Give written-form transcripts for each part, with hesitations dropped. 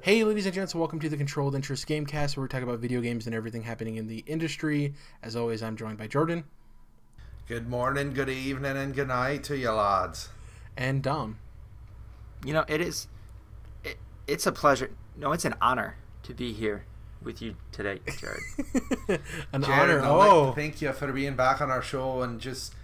Hey, ladies and gents, welcome to the Controlled Interest Gamecast, where we talk about video games and everything happening in the industry. As always, I'm joined by Jordan. Good morning, good evening, and good night to you lads. And Dom. You know, it's a pleasure. No, it's an honor to be here with you today, Jared. An Jared, honor. I'd like to thank you for being back on our show, and just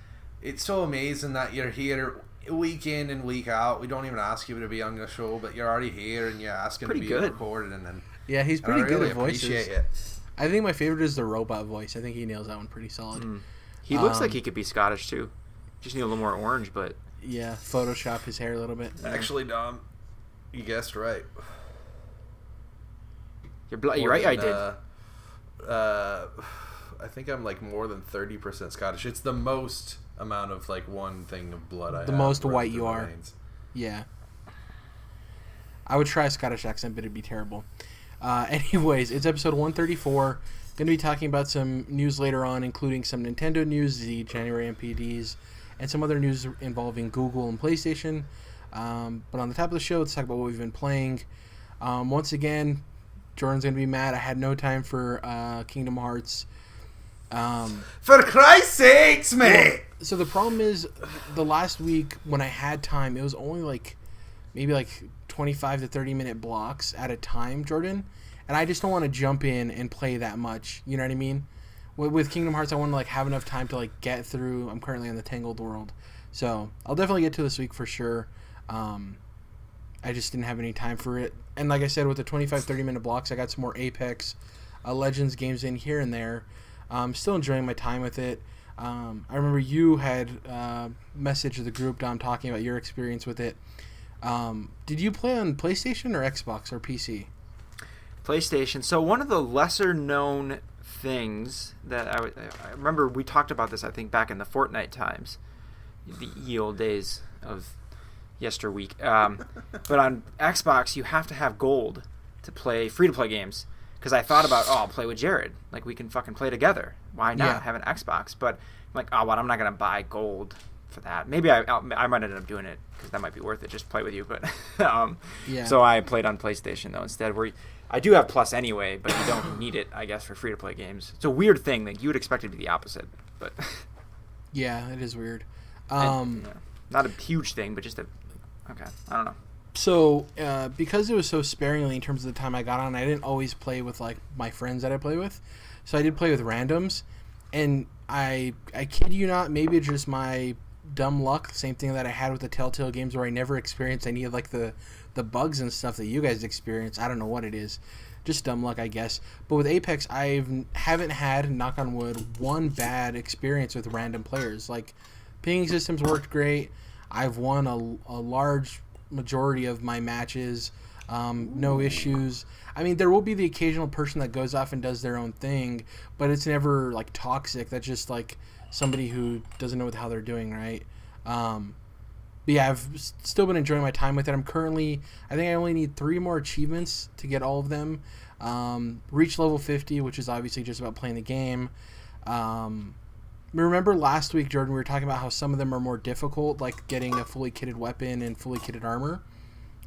it's so amazing that you're here week in and week out. We don't even ask you to be on the show, but you're already here and you're asking to be recorded. And yeah, he's pretty good at voices. Appreciate it. I think my favorite is the robot voice. I think he nails that one pretty solid. He looks like he could be Scottish too. Just need a little more orange, but yeah, Photoshop his hair a little bit. Actually, Dom, you guessed right. You're right. I did. I think I'm like more than 30% Scottish. It's the most amount of like one thing of blood I have. The most white you are. Veins. Yeah. I would try a Scottish accent, but it'd be terrible. Anyways, it's episode 134. Going to be talking about some news later on, including some Nintendo news, the January NPDs, and some other news involving Google and PlayStation. But on the top of the show, let's talk about what we've been playing. Once again, Jordan's going to be mad. I had no time for Kingdom Hearts. For Christ's sakes, mate! So the problem is, the last week when I had time, it was only maybe 25 to 30 minute blocks at a time, Jordan. And I just don't want to jump in and play that much. You know what I mean? With Kingdom Hearts, I want to have enough time to get through. I'm currently in the Tangled World, so I'll definitely get to this week for sure. I just didn't have any time for it. And like I said, with the 25-30 minute blocks, I got some more Apex Legends games in here and there. I'm still enjoying my time with it. I remember you had messaged the group, Dom, talking about your experience with it. Did you play on PlayStation or Xbox or PC? PlayStation. So one of the lesser known things that I remember, we talked about this, I think, back in the Fortnite times, the ye old days of yesterweek. But on Xbox, you have to have gold to play free-to-play games. Because I thought about, I'll play with Jared. We can fucking play together. Why not have an Xbox? But I'm like, I'm not going to buy gold for that. Maybe I might end up doing it because that might be worth it. Just play with you. But So I played on PlayStation, though, instead. Where I do have Plus anyway, but you don't need it, I guess, for free-to-play games. It's a weird thing. You would expect it to be the opposite. But yeah, it is weird. Not a huge thing, but just okay, I don't know. So, because it was so sparingly in terms of the time I got on, I didn't always play with my friends that I play with. So I did play with randoms, and I kid you not, maybe it's just my dumb luck, same thing that I had with the Telltale games where I never experienced any of the bugs and stuff that you guys experience. I don't know what it is. Just dumb luck, I guess. But with Apex, I haven't had, knock on wood, one bad experience with random players. Pinging systems worked great. I've won a large majority of my matches, no issues. I mean, there will be the occasional person that goes off and does their own thing, but it's never toxic. That's just somebody who doesn't know what the hell they're doing, right? But yeah, I've still been enjoying my time with it. I think I only need 3 more achievements to get all of them. Reach level 50, which is obviously just about playing the game. Remember last week, Jordan, we were talking about how some of them are more difficult, like getting a fully kitted weapon and fully kitted armor.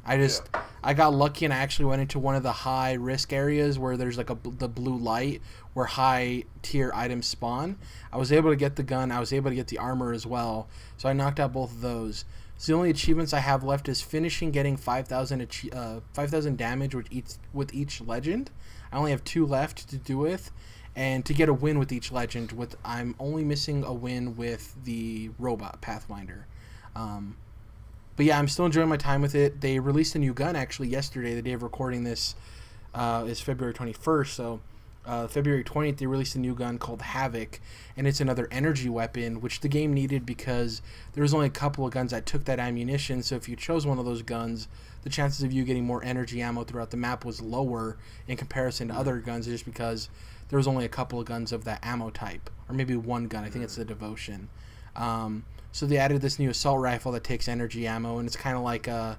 I got lucky and I actually went into one of the high risk areas where there's the blue light where high tier items spawn. I was able to get the gun. I was able to get the armor as well. So I knocked out both of those. So the only achievements I have left is finishing getting 5,000 damage with each legend. I only have 2 left to do with. And to get a win with each legend, I'm only missing a win with the robot Pathfinder. But yeah, I'm still enjoying my time with it. They released a new gun actually yesterday. The day of recording this is February 21st. So February 20th, they released a new gun called Havoc, and it's another energy weapon, which the game needed because there was only a couple of guns that took that ammunition. So if you chose one of those guns, the chances of you getting more energy ammo throughout the map was lower in comparison to other guns, just because there was only a couple of guns of that ammo type, or maybe one gun. I think it's the Devotion. So they added this new assault rifle that takes energy ammo, and it's kind of like a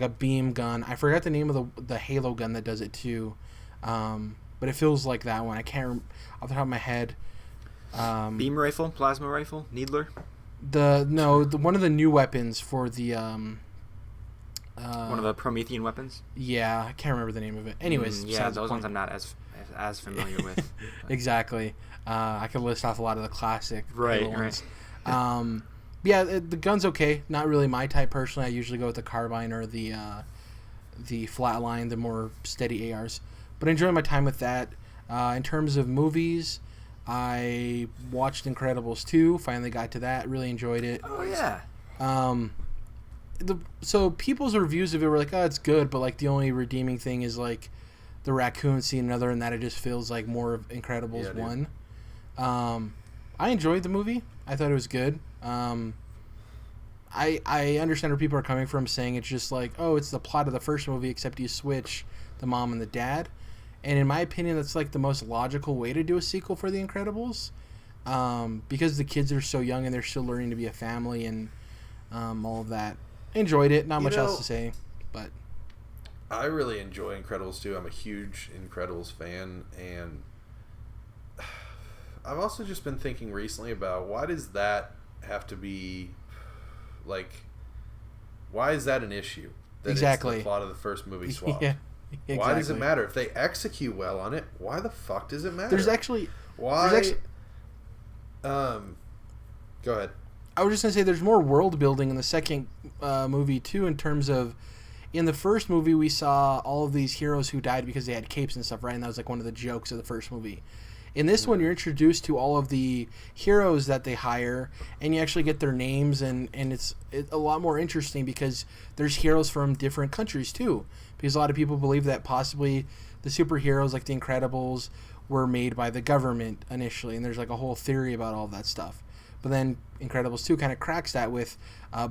beam gun. I forgot the name of the Halo gun that does it too, but it feels like that one. I can't off the top of my head. Beam rifle, plasma rifle, needler. One of the new weapons for the One of the Promethean weapons. Yeah, I can't remember the name of it. Anyways, yeah, those ones I'm not as familiar with. Exactly. I could list off a lot of the classic ones. Right. Yeah, the gun's okay. Not really my type personally. I usually go with the carbine or the flatline, the more steady ARs. But I enjoy my time with that. In terms of movies, I watched Incredibles 2. Finally got to that. Really enjoyed it. Oh yeah. So people's reviews of it were like, oh, it's good, but like the only redeeming thing is like the raccoon scene. And other than that, it just feels like more of Incredibles 1. I enjoyed the movie. I thought it was good. I understand where people are coming from, saying it's just like, oh, it's the plot of the first movie, except you switch the mom and the dad. And in my opinion, that's like the most logical way to do a sequel for The Incredibles, because the kids are so young and they're still learning to be a family and all of that. Enjoyed it. Not much else to say, but I really enjoy Incredibles 2. I'm a huge Incredibles fan, and I've also just been thinking recently about why does that have to be, like, why is that an issue? That exactly. It's the plot of the first movie swap. Yeah, exactly. Why does it matter? If they execute well on it, why the fuck does it matter? There's actually... Go ahead. I was just going to say there's more world building in the second movie, too, in terms of... In the first movie, we saw all of these heroes who died because they had capes and stuff, right? And that was like one of the jokes of the first movie. In this one, you're introduced to all of the heroes that they hire, and you actually get their names, and it's a lot more interesting because there's heroes from different countries, too. Because a lot of people believe that possibly the superheroes, like the Incredibles, were made by the government initially, and there's like a whole theory about all of that stuff. But then Incredibles 2 kind of cracks that with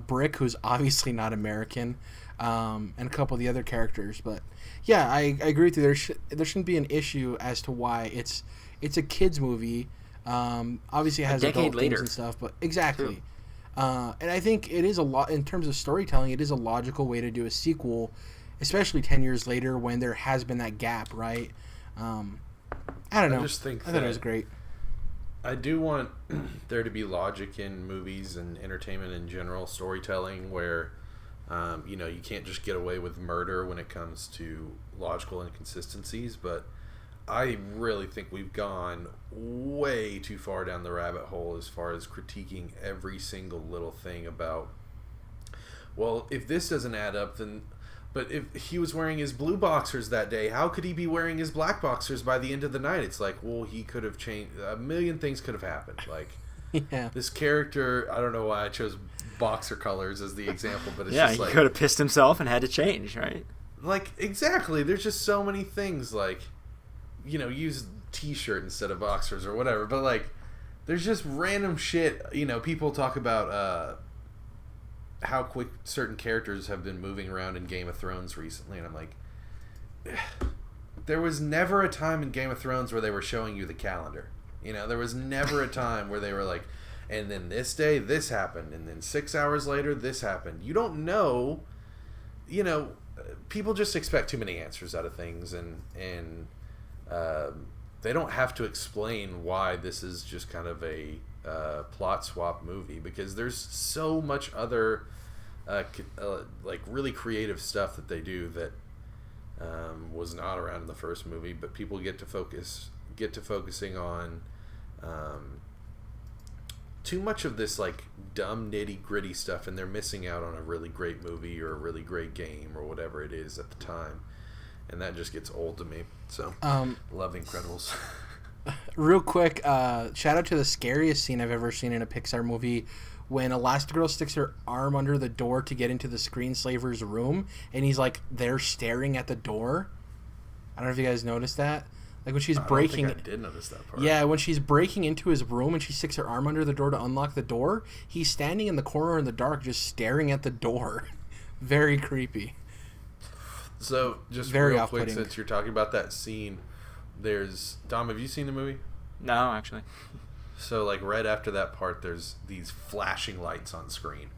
Brick, who's obviously not American, and a couple of the other characters. But yeah, I agree with you. There shouldn't be an issue as to why it's a kids movie. Obviously, it has adult themes and stuff, but exactly. And I think it is a lot in terms of storytelling. It is a logical way to do a sequel, especially 10 years later when there has been that gap, right? I don't know. I thought it was great. I do want there to be logic in movies and entertainment in general, storytelling, where you can't just get away with murder when it comes to logical inconsistencies. But I really think we've gone way too far down the rabbit hole as far as critiquing every single little thing about, well, if this doesn't add up, then... But if he was wearing his blue boxers that day, how could he be wearing his black boxers by the end of the night? It's like, well, he could have changed. A million things could have happened. Like, this character, I don't know why I chose boxer colors as the example, but it's just like... he could have pissed himself and had to change, right? Like, exactly. There's just so many things, like, use t-shirt instead of boxers or whatever. But, like, there's just random shit. People talk about... how quick certain characters have been moving around in Game of Thrones recently, and I'm like, there was never a time in Game of Thrones where they were showing you the calendar. There was never a time where they were like, and then this day this happened, and then 6 hours later this happened. You don't know. People just expect too many answers out of things, and they don't have to explain why this is just kind of a plot swap movie, because there's so much other like really creative stuff that they do that was not around in the first movie, but people get to focusing on too much of this like dumb nitty gritty stuff, and they're missing out on a really great movie or a really great game or whatever it is at the time, and that just gets old to me. So love Incredibles. Real quick, shout out to the scariest scene I've ever seen in a Pixar movie, when Elastigirl sticks her arm under the door to get into the screenslaver's room, and he's like there staring at the door. I don't know if you guys noticed that. Like when she's breaking... I did notice that part. Yeah, when she's breaking into his room and she sticks her arm under the door to unlock the door, he's standing in the corner in the dark just staring at the door. Very creepy. So, just very real quick, since you're talking about that scene, there's... Dom, have you seen the movie? No, actually. So, like, right after that part, there's these flashing lights on screen.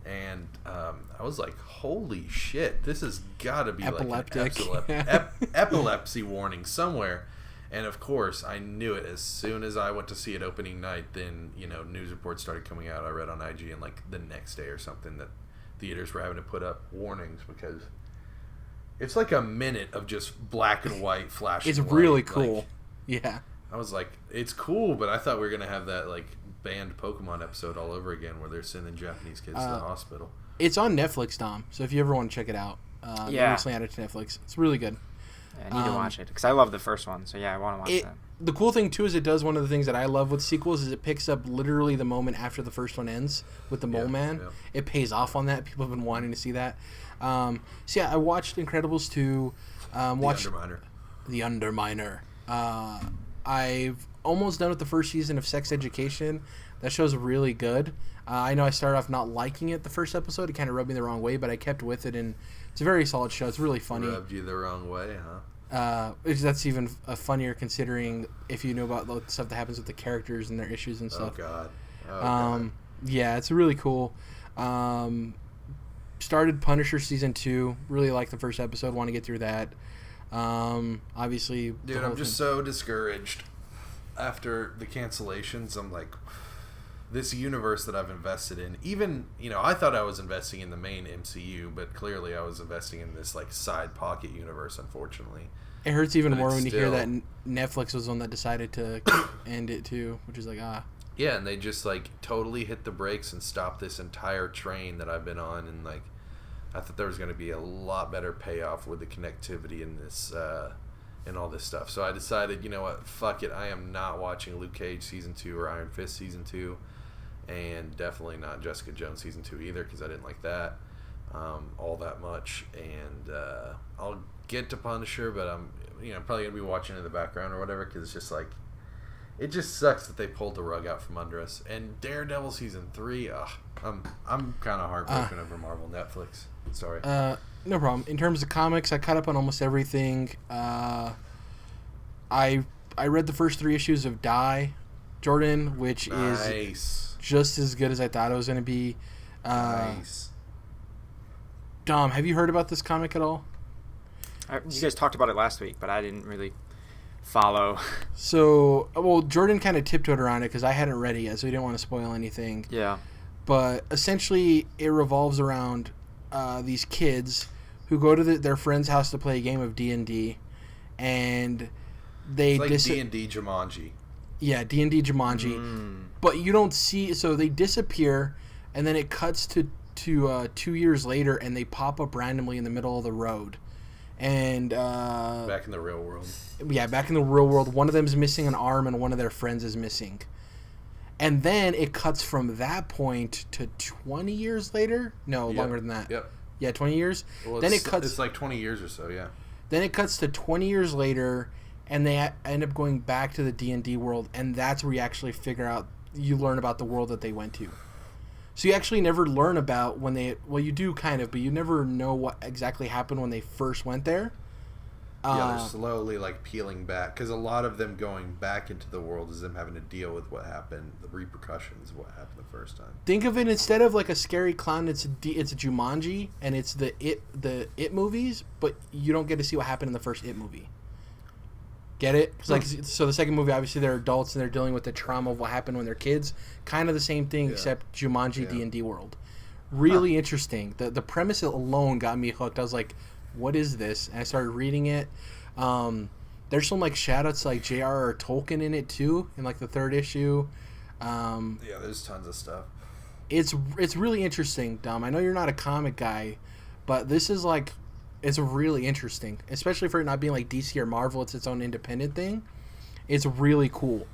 And I was like, holy shit, this has got to be epileptic. Like an epilepsy warning somewhere. And, of course, I knew it as soon as I went to see it opening night. Then, news reports started coming out. I read on IG, and, like, the next day or something that theaters were having to put up warnings because it's like a minute of just black and white flashing. It's light. really cool. Like, yeah. I was like, it's cool, but I thought we were gonna have that like banned Pokemon episode all over again where they're sending Japanese kids to the hospital. It's on Netflix, Dom. So if you ever want to check it out, they recently added to Netflix. It's really good. Yeah, I need to watch it because I love the first one. So yeah, I want to watch that. The cool thing too is it does one of the things that I love with sequels is it picks up literally the moment after the first one ends with the Mole Man. Yeah. It pays off on that. People have been wanting to see that. So yeah, I watched Incredibles 2. The Underminer. I've almost done with the first season of Sex Education. That show's really good. I know I started off not liking it the first episode. It kind of rubbed me the wrong way, but I kept with it, and it's a very solid show. It's really funny. Rubbed you the wrong way, huh? That's even funnier considering if you know about the stuff that happens with the characters and their issues and stuff. Oh God. Yeah, it's really cool. Started Punisher season 2. Really liked the first episode. Want to get through that. Obviously, dude, I'm just so discouraged after the cancellations. I'm like, this universe that I've invested in. Even I thought I was investing in the main MCU, but clearly I was investing in this like side pocket universe. Unfortunately. It hurts even more when you hear that Netflix was the one that decided to end it too, which is like, Yeah, and they just like totally hit the brakes and stopped this entire train that I've been on, and like I thought there was going to be a lot better payoff with the connectivity in this and all this stuff. So I decided, you know what, fuck it, I am not watching Luke Cage season 2 or Iron Fist season 2, and definitely not Jessica Jones season 2 either because I didn't like that all that much. And I'll get to Punisher, but I'm probably gonna be watching in the background or whatever because it's just like it just sucks that they pulled the rug out from under us. And Daredevil season 3, I'm kind of heartbroken over Marvel Netflix. Sorry. No problem. In terms of comics, I caught up on almost everything. I read the first 3 issues of Die, Jordan, which is just as good as I thought it was going to be. Nice. Dom, have you heard about this comic at all? You guys talked about it last week, but I didn't really follow. So, Jordan kind of tiptoed around it because I hadn't read it yet, so he didn't want to spoil anything. Yeah. But essentially, it revolves around these kids who go to their friend's house to play a game of D&D, and they it's like D&D Jumanji. Yeah, D&D Jumanji. But you don't see, so they disappear, and then it cuts to 2 years later, and they pop up randomly in the middle of the road. And back in the real world. Yeah, back in the real world, one of them is missing an arm, and one of their friends is missing. And then it cuts from that point to 20 years later. No, longer than that. Yep. Yeah, 20 years. Well, then it cuts. It's like 20 years or so. Yeah. Then it cuts to 20 years later, and they end up going back to the D&D world, and that's where you actually you learn about the world that they went to. So you actually never learn about you do kind of, but you never know what exactly happened when they first went there. Yeah, they're slowly like peeling back because a lot of them going back into the world is them having to deal with what happened, the repercussions of what happened the first time. Think of it instead of like a scary clown, it's a Jumanji, and it's the It movies, but you don't get to see what happened in the first It movie. Get it? So the second movie, obviously they're adults and they're dealing with the trauma of what happened when they're kids. Kind of the same thing, except Jumanji D&D world. Really interesting. The premise alone got me hooked. I was like, what is this? And I started reading it. There's some like shout-outs to like J.R.R. Tolkien in it too, in like the 3rd issue. Yeah, there's tons of stuff. It's really interesting, Dom. I know you're not a comic guy, but this is like... It's really interesting, especially for it not being like DC or Marvel. It's its own independent thing. It's really cool.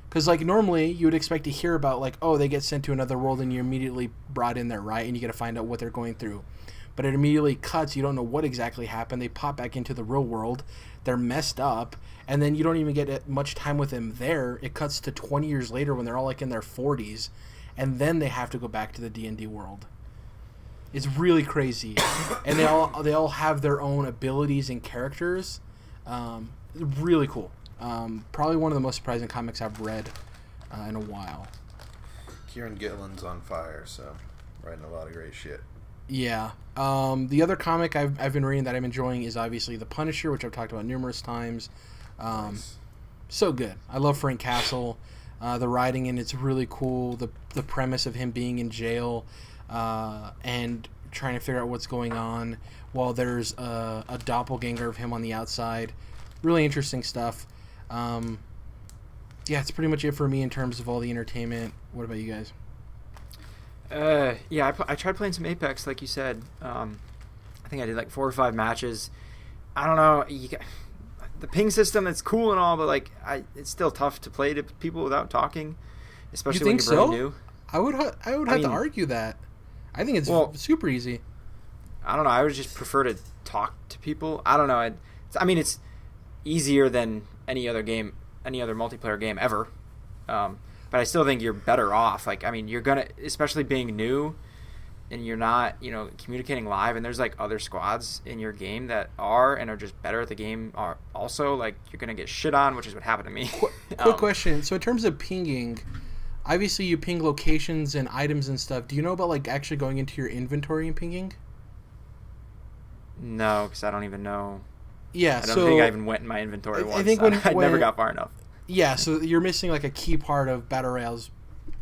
Because like normally you would expect to hear about like, oh, they get sent to another world and you're immediately brought in there, right? And you get to find out what they're going through. But it immediately cuts. You don't know what exactly happened. They pop back into the real world. They're messed up. And then you don't even get much time with them there. It cuts to 20 years later when they're all like in their 40s. And then they have to go back to the D&D world. It's really crazy, and they all have their own abilities and characters. Really cool. Probably one of the most surprising comics I've read in a while. Kieran Gillen's on fire, so writing a lot of great shit. Yeah. The other comic I've been reading that I'm enjoying is obviously The Punisher, which I've talked about numerous times. Nice. So good. I love Frank Castle. The writing in it's really cool. The premise of him being in jail. And trying to figure out what's going on, while there's a doppelganger of him on the outside. Really interesting stuff. Yeah, it's pretty much it for me in terms of all the entertainment. What about you guys? Yeah, I tried playing some Apex, like you said. I think I did like 4 or 5 matches. I don't know. The ping system, it's cool and all, but like it's still tough to play to people without talking, especially when you're brand new. I would have to argue that. I think it's super easy. I don't know. I would just prefer to talk to people. I don't know. It's easier than any other multiplayer game ever. But I still think you're better off. Like, I mean, you're gonna, especially being new, and you're not, communicating live. And there's like other squads in your game that are just better at the game. Are also like you're gonna get shit on, which is what happened to me. Quick question. So in terms of pinging, obviously you ping locations and items and stuff. Do you know about like actually going into your inventory and pinging? No, because I don't even know. Yeah, I don't think I even went in my inventory once. I think I never got far enough. Yeah, so you're missing like a key part of battle royales.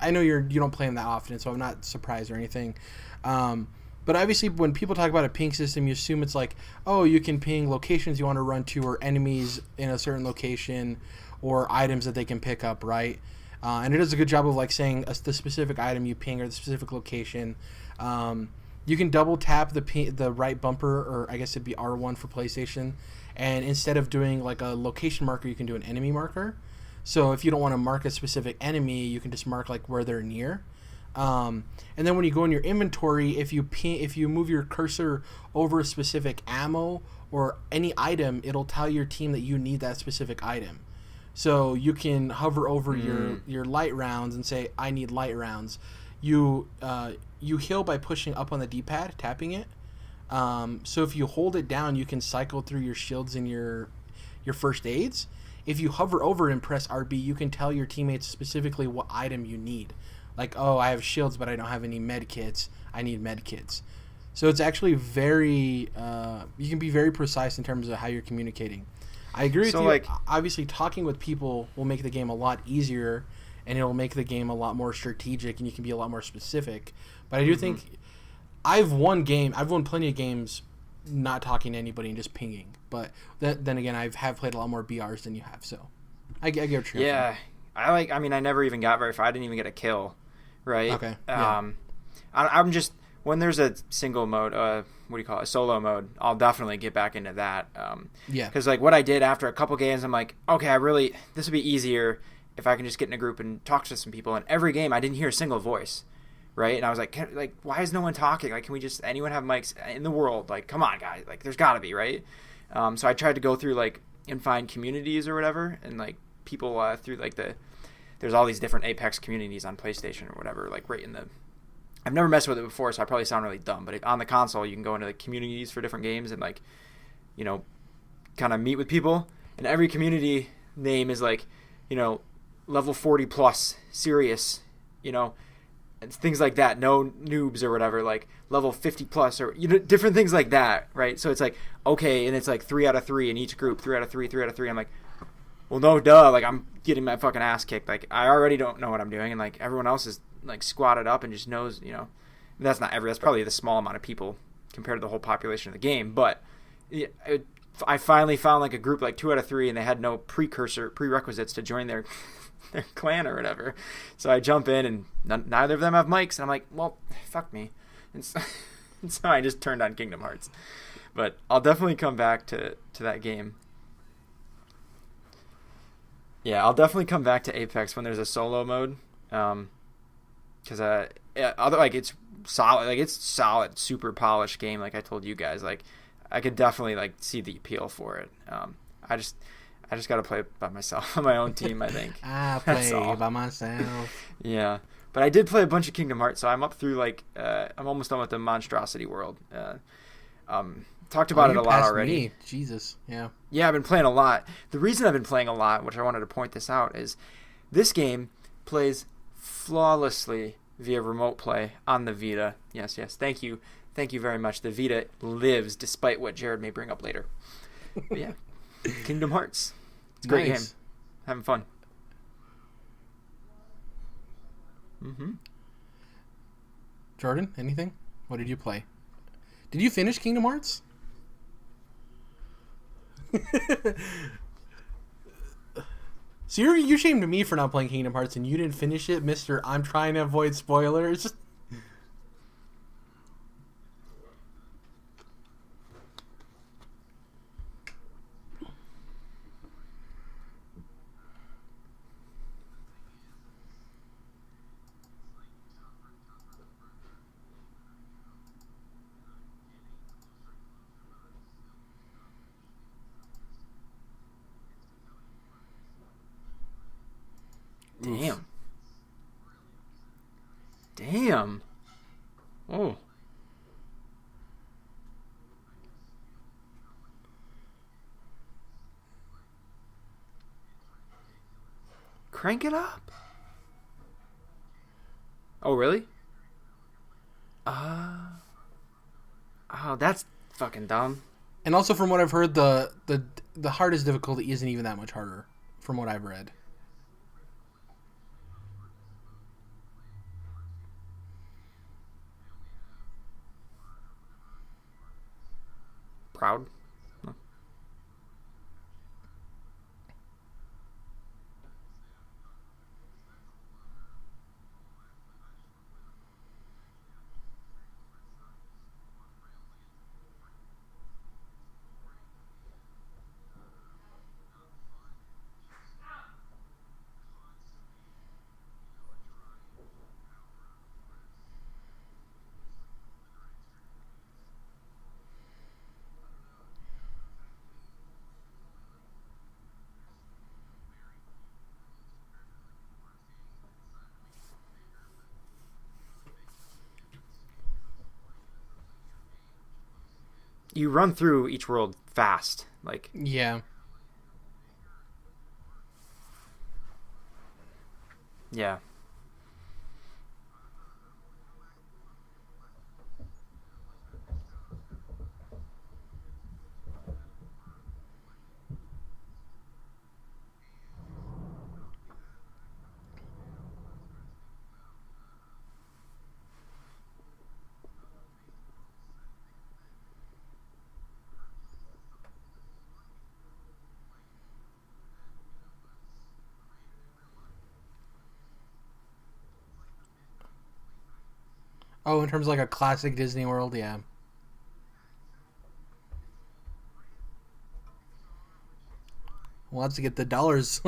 I know you don't play them that often, so I'm not surprised or anything. But obviously, when people talk about a ping system, you assume it's like, oh, you can ping locations you want to run to, or enemies in a certain location, or items that they can pick up, right? And it does a good job of like saying the specific item you ping or the specific location. You can double tap the right bumper, or I guess it'd be R1 for PlayStation, and instead of doing like a location marker, you can do an enemy marker. So if you don't want to mark a specific enemy, you can just mark like where they're near. And then when you go in your inventory, if you move your cursor over a specific ammo or any item, it'll tell your team that you need that specific item. So you can hover over your light rounds and say, I need light rounds. You heal by pushing up on the D-pad, tapping it. So if you hold it down, you can cycle through your shields and your first aids. If you hover over and press RB, you can tell your teammates specifically what item you need. Like, oh, I have shields, but I don't have any med kits. I need med kits. So it's actually very, you can be very precise in terms of how you're communicating. I agree with you. Like, obviously, talking with people will make the game a lot easier, and it'll make the game a lot more strategic, and you can be a lot more specific. But I do think I've won plenty of games not talking to anybody and just pinging. But then again, I have played a lot more BRs than you have, so I get what you're saying. I never even got very far. I didn't even get a kill, right? Okay. I'm just, when there's a single mode, a solo mode, I'll definitely get back into that. Because like what I did after a couple games, I'm like, okay, this would be easier if I can just get in a group and talk to some people. And every game, I didn't hear a single voice. Right, and I was like, why is no one talking? Like, can we just anyone have mics in the world? Like, come on, guys! Like, there's got to be, right? So I tried to go through like and find communities or whatever, and like people through like there's all these different Apex communities on PlayStation or whatever. Like right in the, I've never messed with it before, so I probably sound really dumb. But on the console, you can go into the communities for different games and like, kind of meet with people. And every community name is like, level 40 plus, serious, and things like that, no noobs or whatever, like level 50 plus or different things like that, right? So it's like, okay, and it's like 3 out of 3 in each group, 3 out of 3, 3 out of 3. I'm like, well, no, duh, like I'm getting my fucking ass kicked. Like I already don't know what I'm doing, and like everyone else is like squatted up and just knows, that's probably the small amount of people compared to the whole population of the game. But I finally found like a group like 2 out of 3, and they had no prerequisites to join their clan or whatever. So I jump in, and neither of them have mics, and I'm like, well, fuck me. And so I just turned on Kingdom Hearts. But I'll definitely come back to that game. Yeah, I'll definitely come back to Apex when there's a solo mode, because it's solid, like it's solid, super polished game. Like I told you guys, like I could definitely like see the appeal for it. I just got to play by myself on my own team, I think. I play by myself. Yeah. But I did play a bunch of Kingdom Hearts, so I'm up through, like, I'm almost done with the Monstrosity World. Talked about it a lot already. Me. Jesus, yeah. Yeah, I've been playing a lot. The reason I've been playing a lot, which I wanted to point this out, is this game plays flawlessly via remote play on the Vita. Yes. Thank you very much. The Vita lives, despite what Jared may bring up later. But yeah. Kingdom Hearts. It's a great game. Having fun. Jordan, anything? What did you play? Did you finish Kingdom Hearts? So you're ashamed me for not playing Kingdom Hearts and you didn't finish it, Mister. I'm trying to avoid spoilers. Damn. Damn. Oh. Crank it up. Oh, really? Oh, that's fucking dumb. And also, from what I've heard, the hardest difficulty isn't even that much harder, from what I've read. Proud? No. You run through each world fast. Like, Yeah. yeah. Oh, in terms of like a classic Disney World, yeah. We'll have to get the dollars.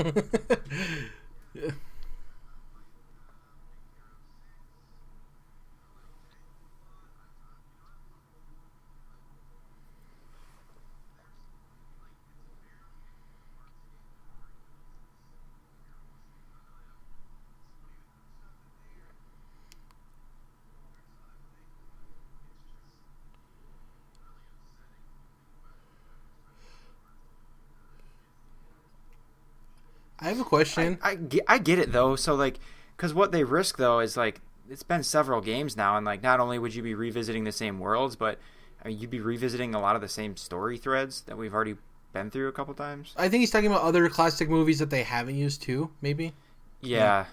I have a question. I get it though. So like, because what they risk though is like it's been several games now, and like not only would you be revisiting the same worlds, but I mean, you'd be revisiting a lot of the same story threads that we've already been through a couple times. I think he's talking about other classic movies that they haven't used too, maybe. Yeah.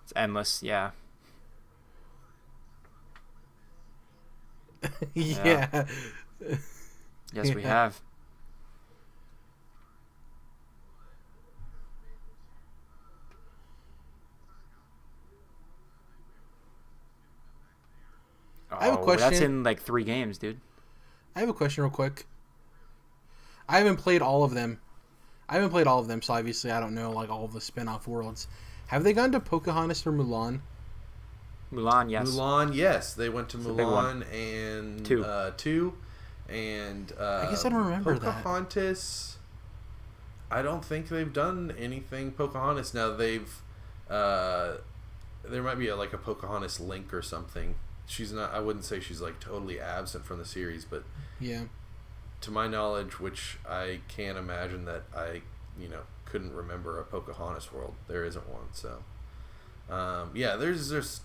It's endless. Yeah. Yeah. Yes, we have. I have a question. That's in like 3 games, dude. I have a question real quick. I haven't played all of them. So obviously I don't know like all of the spin-off worlds. Have they gone to Pocahontas or Mulan? Mulan, yes. Mulan, yes. They went to It's a big one. Mulan and 2. 2. And I guess I don't remember Pocahontas, I don't think they've done anything Pocahontas. Now they've there might be like a Pocahontas link or something. She's not, I wouldn't say she's like totally absent from the series, but Yeah. to my knowledge, which I can't imagine that I, couldn't remember a Pocahontas world. There isn't one. So yeah, there's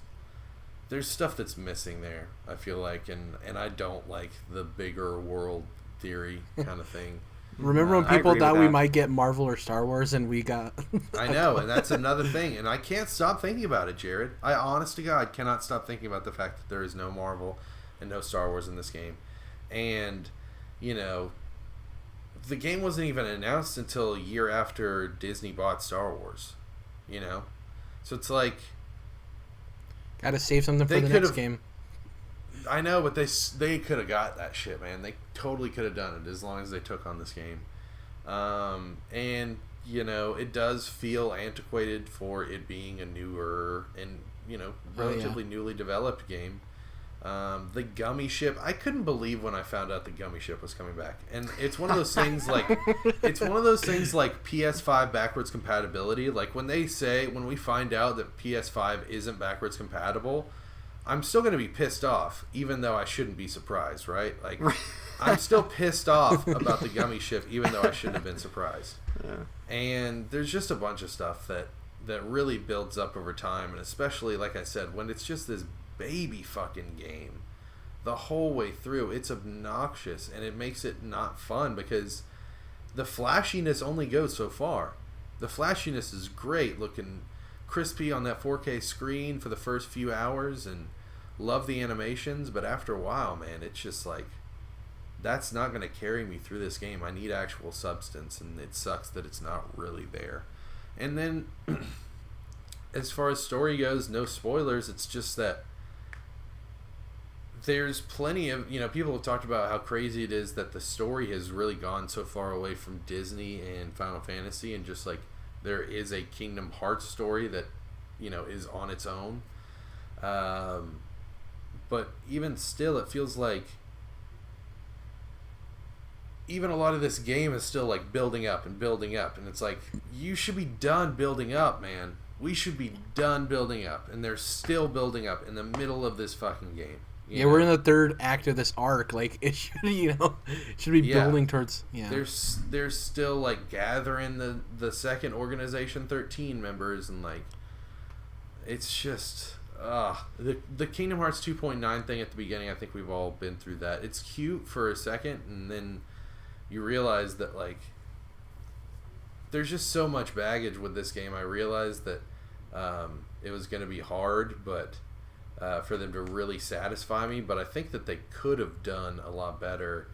stuff that's missing there, I feel like, and I don't like the bigger world theory kind of thing. Remember when I people agree thought with we that. might get Marvel or Star Wars and we got... I know, and that's another thing, and I can't stop thinking about it, Jared. I, honest to God, cannot stop thinking about the fact that there is no Marvel and no Star Wars in this game. And, you know, the game wasn't even announced until a year after Disney bought Star Wars, you know? So it's like... Gotta save something for They the next could've- game. I know, but they could have got that shit, man. They totally could have done it as long as they took on this game. And, you know, it does feel antiquated for it being a newer and, you know, relatively newly developed game. The gummy ship, I couldn't believe when I found out the gummy ship was coming back. And it's one of those things like PS5 backwards compatibility. Like when we find out that PS5 isn't backwards compatible, I'm still going to be pissed off, even though I shouldn't be surprised, right? Like, I'm still pissed off about the gummy ship, even though I shouldn't have been surprised. Yeah. And there's just a bunch of stuff that really builds up over time, and especially, like I said, when it's just this baby fucking game the whole way through, it's obnoxious, and it makes it not fun, because the flashiness only goes so far. The flashiness is great, looking crispy on that 4K screen for the first few hours, and love the animations, but after a while, man, it's just like, that's not going to carry me through this game. I need actual substance, and it sucks that it's not really there. And then as far as story goes, no spoilers, it's just that there's plenty of, you know, people have talked about how crazy it is that the story has really gone so far away from Disney and Final Fantasy, and just like there is a Kingdom Hearts story that, you know, is on its own. But even still, it feels like even a lot of this game is still like building up, and it's like, you should be done building up, man. We should be done building up, and they're still building up in the middle of this fucking game. Yeah, we're in the third act of this arc. Like, it should, you know, it should be building towards. Yeah, There's still like gathering the second Organization 13 members, and like, it's just the Kingdom Hearts 2.9 thing at the beginning. I think we've all been through that. It's cute for a second, and then you realize that like there's just so much baggage with this game. I realized that it was going to be hard, but for them to really satisfy me. But I think that they could have done a lot better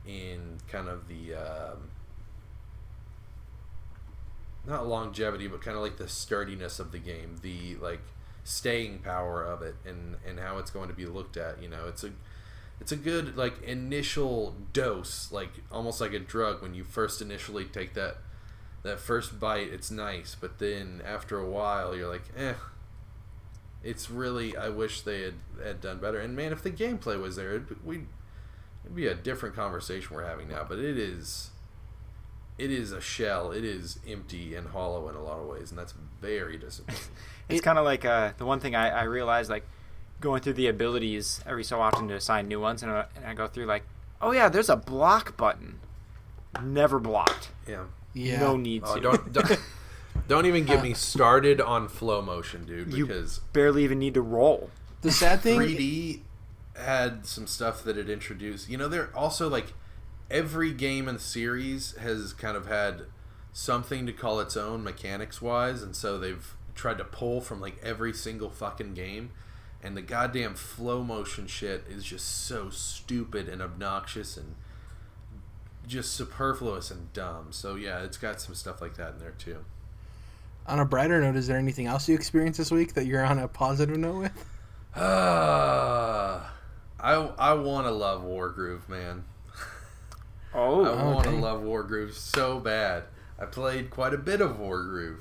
in kind of the not longevity, but kind of like the sturdiness of the game, the like staying power of it, and how it's going to be looked at. You know, it's a good like initial dose, like almost like a drug. When you first initially take that first bite, it's nice, but then after a while you're like, it's really, I wish they had done better. And man, if the gameplay was there, it'd be a different conversation we're having now. But it is a shell. It is empty and hollow in a lot of ways, and that's very disappointing. It's kind of like the one thing I realized, like going through the abilities every so often to assign new ones, and I go through like, oh yeah, there's a block button. Never blocked. Yeah. No need to. Don't even get me started on flow motion, dude. Because you barely even need to roll. The sad thing, 3D had some stuff that it introduced. You know, they're also like every game in the series has kind of had something to call its own mechanics wise, and so they've tried to pull from like every single fucking game. And the goddamn flow motion shit is just so stupid and obnoxious and just superfluous and dumb. So yeah, it's got some stuff like that in there too. On a brighter note, is there anything else you experienced this week that you're on a positive note with? I want to love Wargroove, man. I want to love Wargroove so bad. I played quite a bit of Wargroove,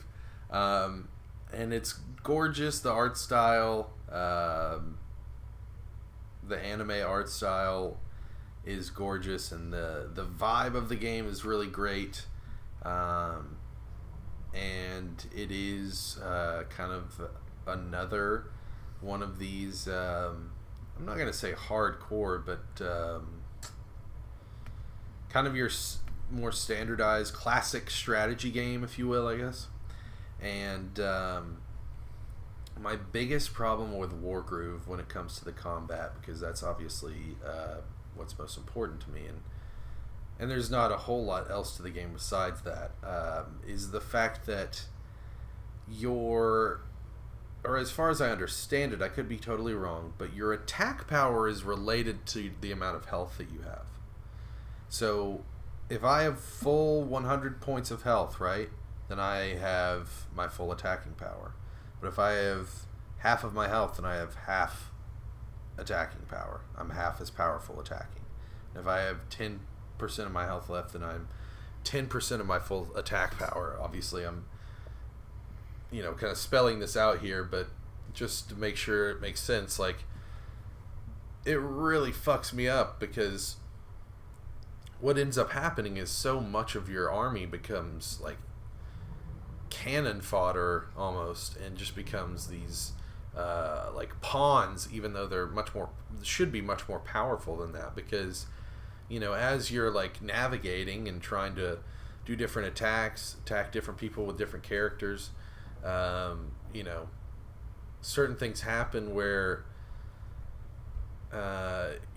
and it's gorgeous. The art style, the anime art style is gorgeous, and the vibe of the game is really great. And it is kind of another one of these, I'm not going to say hardcore, but kind of your more standardized classic strategy game, if you will, I guess. And my biggest problem with Wargroove when it comes to the combat, because that's obviously what's most important to me, and and there's not a whole lot else to the game besides that, is the fact that or as far as I understand it, I could be totally wrong, but your attack power is related to the amount of health that you have. So if I have full 100 points of health, right, then I have my full attacking power. But if I have half of my health, then I have half attacking power. I'm half as powerful attacking. And if I have 10% of my health left, then I'm 10% of my full attack power. Obviously, I'm kind of spelling this out here, but just to make sure it makes sense, like, it really fucks me up, because what ends up happening is so much of your army becomes like cannon fodder almost, and just becomes these like pawns, even though they're should be much more powerful than that, because as you're like navigating and trying to do different attacks, attack different people with different characters, certain things happen where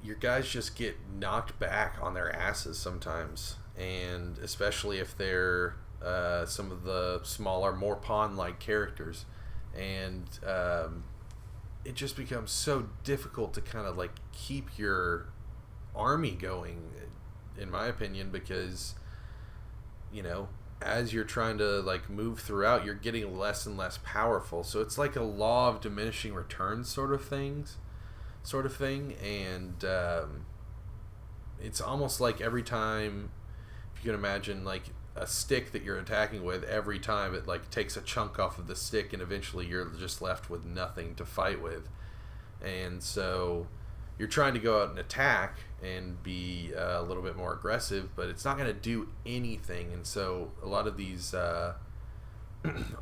your guys just get knocked back on their asses sometimes, and especially if they're some of the smaller, more pawn-like characters, and it just becomes so difficult to kind of like keep your army going, in my opinion, because as you're trying to like move throughout, you're getting less and less powerful. So it's like a law of diminishing returns sort of thing, and it's almost like every time, if you can imagine like a stick that you're attacking with, every time it like takes a chunk off of the stick, and eventually you're just left with nothing to fight with. And so you're trying to go out and attack and be a little bit more aggressive, but it's not going to do anything. And so a lot of these a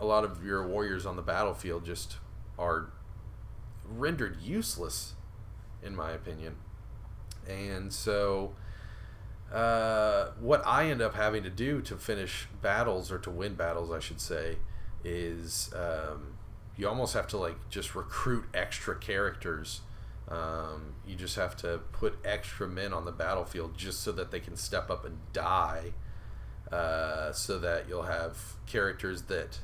lot of your warriors on the battlefield just are rendered useless, in my opinion. And so what I end up having to do to finish battles, or to win battles I should say, is you almost have to like just recruit extra characters. You just have to put extra men on the battlefield just so that they can step up and die, so that you'll have characters that,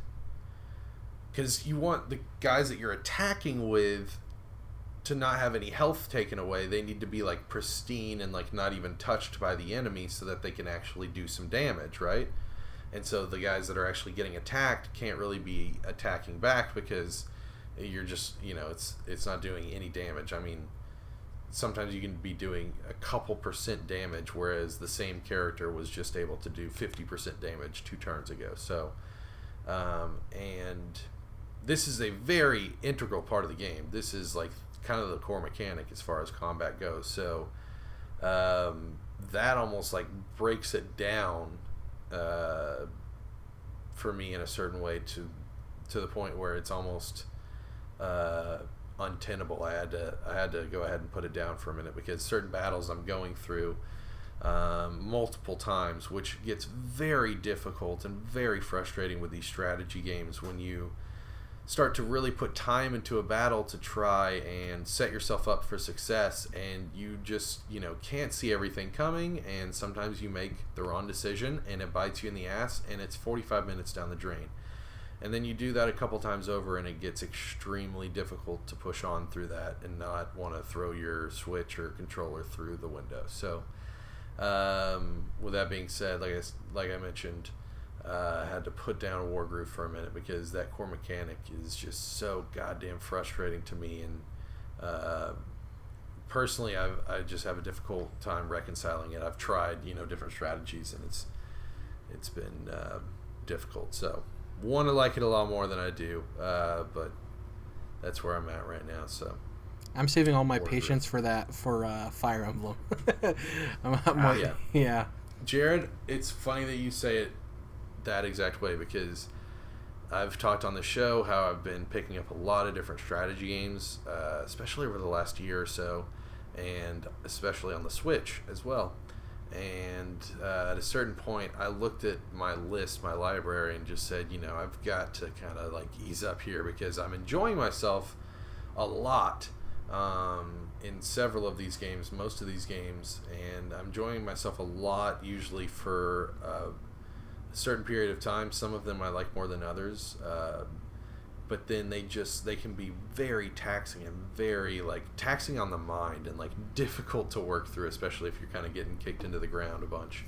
because you want the guys that you're attacking with to not have any health taken away. They need to be like pristine and like not even touched by the enemy, so that they can actually do some damage, right? And so the guys that are actually getting attacked can't really be attacking back, because you're just, it's not doing any damage. I mean, sometimes you can be doing a couple % damage, whereas the same character was just able to do 50% damage 2 turns ago. So and this is a very integral part of the game. This is like kind of the core mechanic as far as combat goes. So that almost like breaks it down for me in a certain way, to the point where it's almost untenable. I had to go ahead and put it down for a minute, because certain battles I'm going through multiple times, which gets very difficult and very frustrating with these strategy games, when you start to really put time into a battle to try and set yourself up for success, and you just can't see everything coming, and sometimes you make the wrong decision and it bites you in the ass, and it's 45 minutes down the drain. And then you do that a couple times over, and it gets extremely difficult to push on through that and not want to throw your Switch or controller through the window. So with that being said, like I mentioned, I had to put down Wargroove for a minute, because that core mechanic is just so goddamn frustrating to me, and personally I just have a difficult time reconciling it. I've tried different strategies, and it's been difficult. So want to like it a lot more than I do, but that's where I'm at right now. So I'm saving all my patience for Fire Emblem. Yeah. Jared, it's funny that you say it that exact way, because I've talked on the show how I've been picking up a lot of different strategy games, especially over the last year or so, and especially on the Switch as well. And at a certain point, I looked at my list, my library, and just said, I've got to kind of like ease up here, because I'm enjoying myself a lot. in several of these games, most of these games, and I'm enjoying myself a lot, usually for a certain period of time. Some of them I like more than others, but then they can be very taxing and very taxing on the mind and difficult to work through, especially if you're kind of getting kicked into the ground a bunch.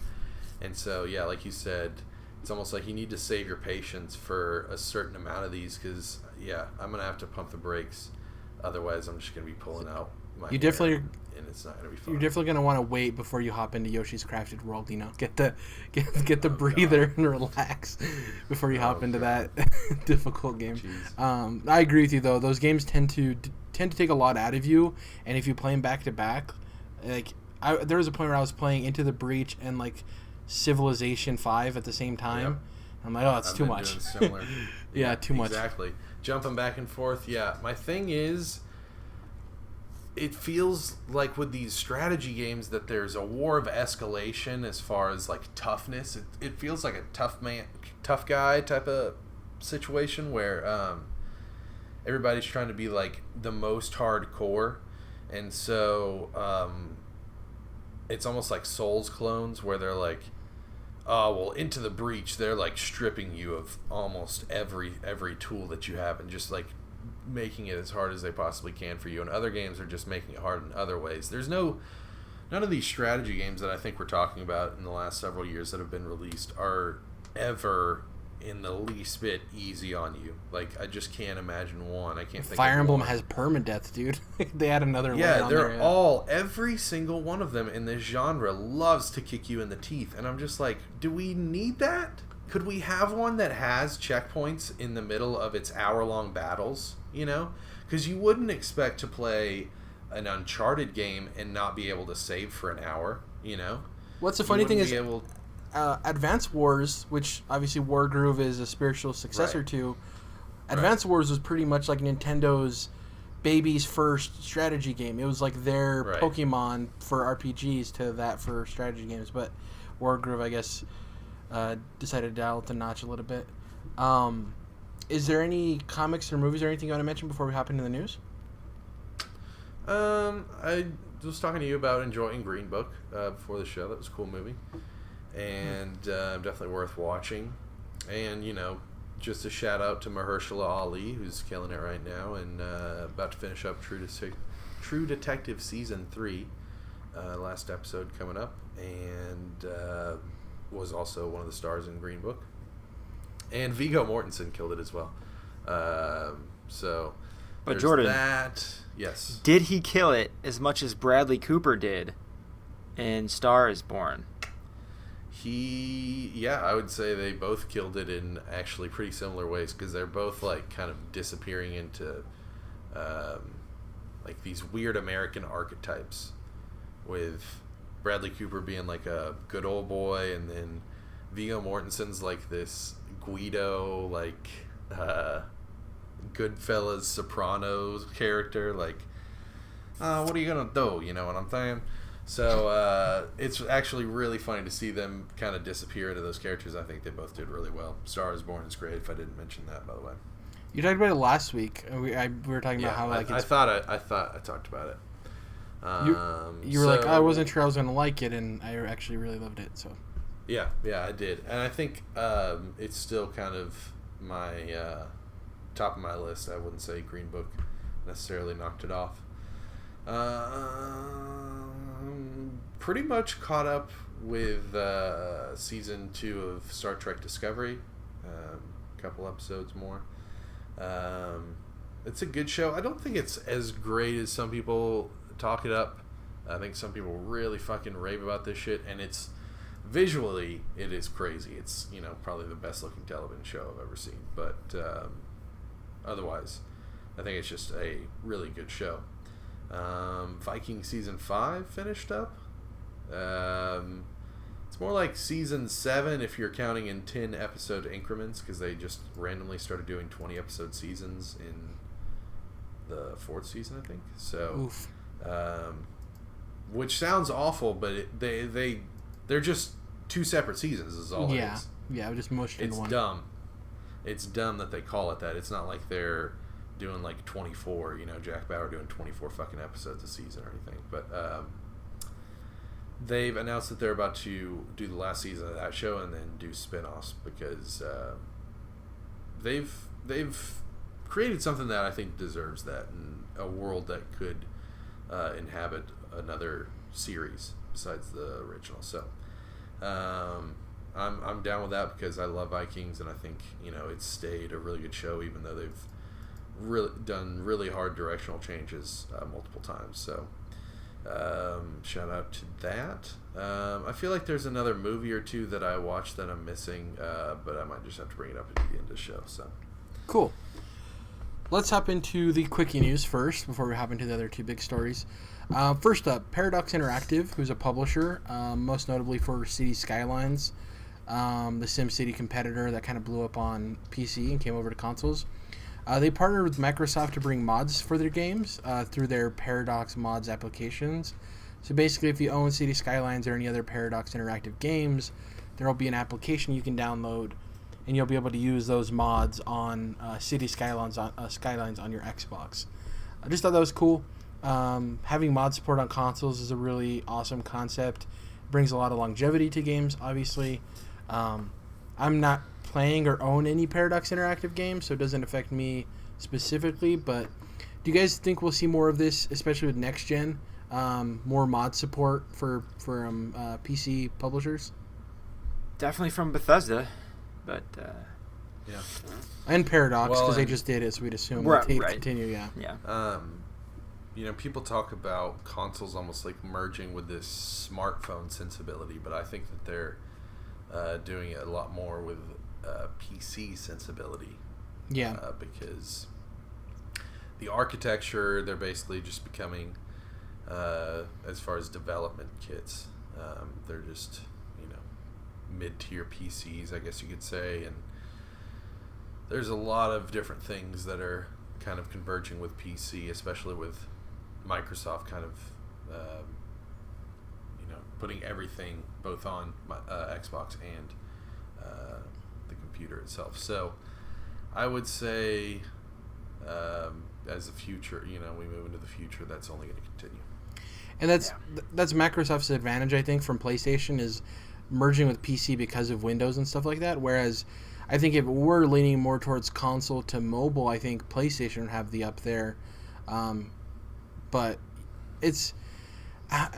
And so, yeah, like you said, it's almost like you need to save your patience for a certain amount of these, because, yeah, I'm going to have to pump the brakes. Otherwise, I'm just going to be pulling out my You hair, definitely, and it's not going to be fun. you're definitely going to want to wait before you hop into Yoshi's Crafted World, get the breather and relax before you hop into that difficult game. I agree with you, though. Those games tend to take a lot out of you, and if you play them back to back, there was a point where I was playing Into the Breach and Civilization 5 at the same time. Yep. I'm like, oh, it's too much. Similar. Yeah, too much. Exactly. Jumping back and forth. Yeah, my thing is, it feels like with these strategy games that there's a war of escalation as far as toughness. It feels like a tough guy type of situation where everybody's trying to be the most hardcore, and so it's almost like Souls clones where they're oh, well, Into the Breach, they're stripping you of almost every tool that you have and just making it as hard as they possibly can for you. And other games are just making it hard in other ways. There's none of these strategy games that I think we're talking about in the last several years that have been released are ever in the least bit easy on you. I just can't imagine one. I can't think Fire of Emblem one. has permadeath, dude. They add another layer on they're there, all, every single one of them in this genre loves to kick you in the teeth. And I'm just do we need that? Could we have one that has checkpoints in the middle of its hour-long battles, Because you wouldn't expect to play an Uncharted game and not be able to save for an hour, What's the funny thing is, Advance Wars, which obviously Wargroove is a spiritual successor to, Advance Wars was pretty much like Nintendo's baby's first strategy game. It was their Pokemon for RPGs to that for strategy games. But Wargroove, I guess, decided to dial it the notch a little bit. Is there any comics or movies or anything you want to mention before we hop into the news? I was talking to you about enjoying Green Book before the show. That was a cool movie. And definitely worth watching. And, just a shout out to Mahershala Ali, who's killing it right now, and about to finish up True Detective Season 3. Last episode coming up, and was also one of the stars in Green Book. And Viggo Mortensen killed it as well. But Jordan, yes. Did he kill it as much as Bradley Cooper did in Star is Born? I would say they both killed it in actually pretty similar ways, because they're both kind of disappearing into these weird American archetypes, with Bradley Cooper being a good old boy, and then Viggo Mortensen's this Guido, Goodfellas, Sopranos character, what are you gonna do? You know what I'm saying? So it's actually really funny to see them kind of disappear into those characters. I think they both did really well. Star is Born is great. If I didn't mention that, by the way. You talked about it last week. We were talking about how I thought I talked about it. You were I wasn't sure I was gonna like it, and I actually really loved it. So. Yeah, I did, and I think it's still kind of my top of my list. I wouldn't say Green Book necessarily knocked it off. Pretty much caught up with season 2 of Star Trek Discovery. A couple episodes more. It's a good show. I don't think it's as great as some people talk it up. I think some people really fucking rave about this shit, and it's visually it is crazy. It's probably the best looking television show I've ever seen. But otherwise, I think it's just a really good show. Viking season 5 finished up. It's more like season 7 if you're counting in 10 episode increments, because they just randomly started doing 20 episode seasons in the 4th season, I think. So, which sounds awful, but they're just 2 separate seasons is all it is. Yeah, just mushed into one. It's dumb. It's dumb that they call it that. It's not like they're doing like 24, Jack Bauer doing 24 fucking episodes a season or anything. But they've announced that they're about to do the last season of that show and then do spin-offs because they've created something that I think deserves that, and a world that could inhabit another series besides the original. So I'm down with that because I love Vikings, and I think it's stayed a really good show even though they've really done really hard directional changes multiple times. So shout out to that. I feel like there's another movie or two that I watched that I'm missing, but I might just have to bring it up at the end of the show. So cool. Let's hop into the quickie news first before we hop into the other two big stories. First up, Paradox Interactive, who's a publisher, most notably for City Skylines, the SimCity competitor that kind of blew up on PC and came over to consoles. They partnered with Microsoft to bring mods for their games through their Paradox Mods applications. So basically, if you own City Skylines or any other Paradox Interactive games, there will be an application you can download, and you'll be able to use those mods on City Skylines on your Xbox. I just thought that was cool. Having mod support on consoles is a really awesome concept. It brings a lot of longevity to games, obviously. I'm not playing or own any Paradox Interactive games, so it doesn't affect me specifically, but do you guys think we'll see more of this, especially with next gen? More mod support for PC publishers? Definitely from Bethesda, but yeah, and Paradox, because they just did it, so we'd assume they'd continue. Yeah. People talk about consoles almost like merging with this smartphone sensibility, but I think that they're doing it a lot more with PC sensibility. Yeah. Because the architecture, they're basically just becoming, as far as development kits, they're just, mid-tier PCs, I guess you could say, and there's a lot of different things that are kind of converging with PC, especially with Microsoft kind of, putting everything both on Xbox and the computer itself. So I would say as the future, we move into the future, that's only going to continue. And that's Microsoft's advantage, I think, from PlayStation, is merging with PC because of Windows and stuff like that. Whereas I think if we're leaning more towards console to mobile, I think PlayStation would have the up there. But it's...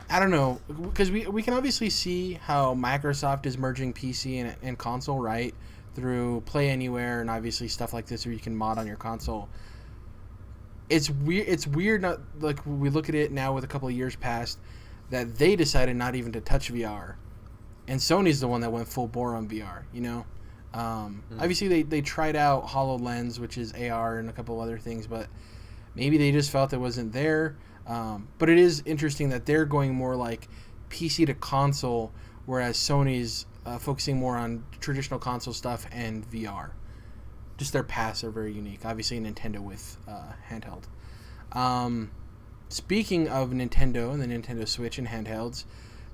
I don't know, because we can obviously see how Microsoft is merging PC and console, right, through Play Anywhere and obviously stuff like this where you can mod on your console. It's weird, not like we look at it now with a couple of years past, that they decided not even to touch VR, and Sony's the one that went full bore on VR. Obviously they tried out HoloLens, which is AR, and a couple other things, but maybe they just felt it wasn't there. But it is interesting that they're going more like PC to console, whereas Sony's focusing more on traditional console stuff and VR. Just their paths are very unique. Obviously, Nintendo with handheld. Speaking of Nintendo and the Nintendo Switch and handhelds,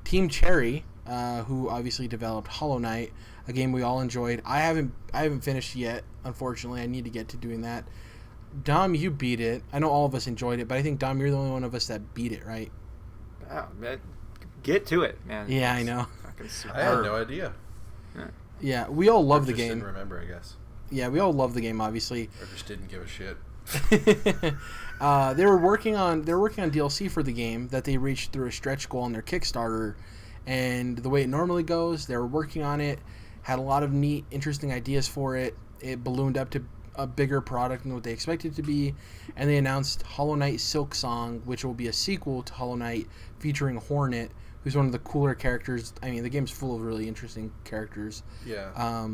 Team Cherry, who obviously developed Hollow Knight, a game we all enjoyed. I haven't finished yet, unfortunately. I need to get to doing that. Dom, you beat it. I know all of us enjoyed it, but I think, Dom, you're the only one of us that beat it, right? Oh, man. Get to it, man. Yeah, I know. I had no idea. Yeah, we all love the game. Didn't remember, I guess. Yeah, we all love the game, obviously. Or just didn't give a shit. They were working on DLC for the game that they reached through a stretch goal on their Kickstarter, and the way it normally goes, they were working on it, had a lot of neat, interesting ideas for it. It ballooned up to a bigger product than what they expected it to be, and they announced Hollow Knight Silk Song, which will be a sequel to Hollow Knight featuring Hornet, who's one of the cooler characters. I mean, the game's full of really interesting characters. Yeah.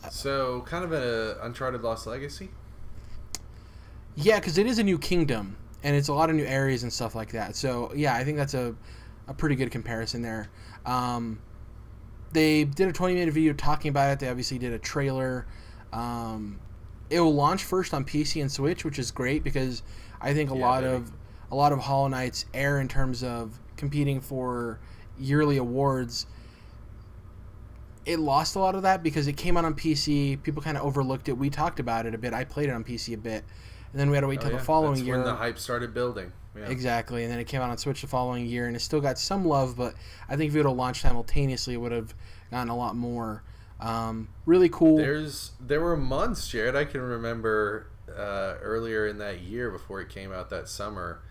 So, kind of an Uncharted Lost Legacy? Yeah, because it is a new kingdom, and it's a lot of new areas and stuff like that. So, yeah, I think that's a pretty good comparison there. They did a 20-minute video talking about it. They obviously did a trailer. It will launch first on PC and Switch, which is great because I think a lot of Hollow Knight's air in terms of competing for yearly awards it lost a lot of that because it came out on PC. People kind of overlooked it. We talked about it a bit. I played it on PC a bit. And then we had to wait till the following year. That's when the hype started building. Yeah. Exactly. And then it came out on Switch the following year, and it still got some love, but I think if it would have launched simultaneously, it would have gotten a lot more. Really cool. There were months, Jared, I can remember earlier in that year before it came out that summer,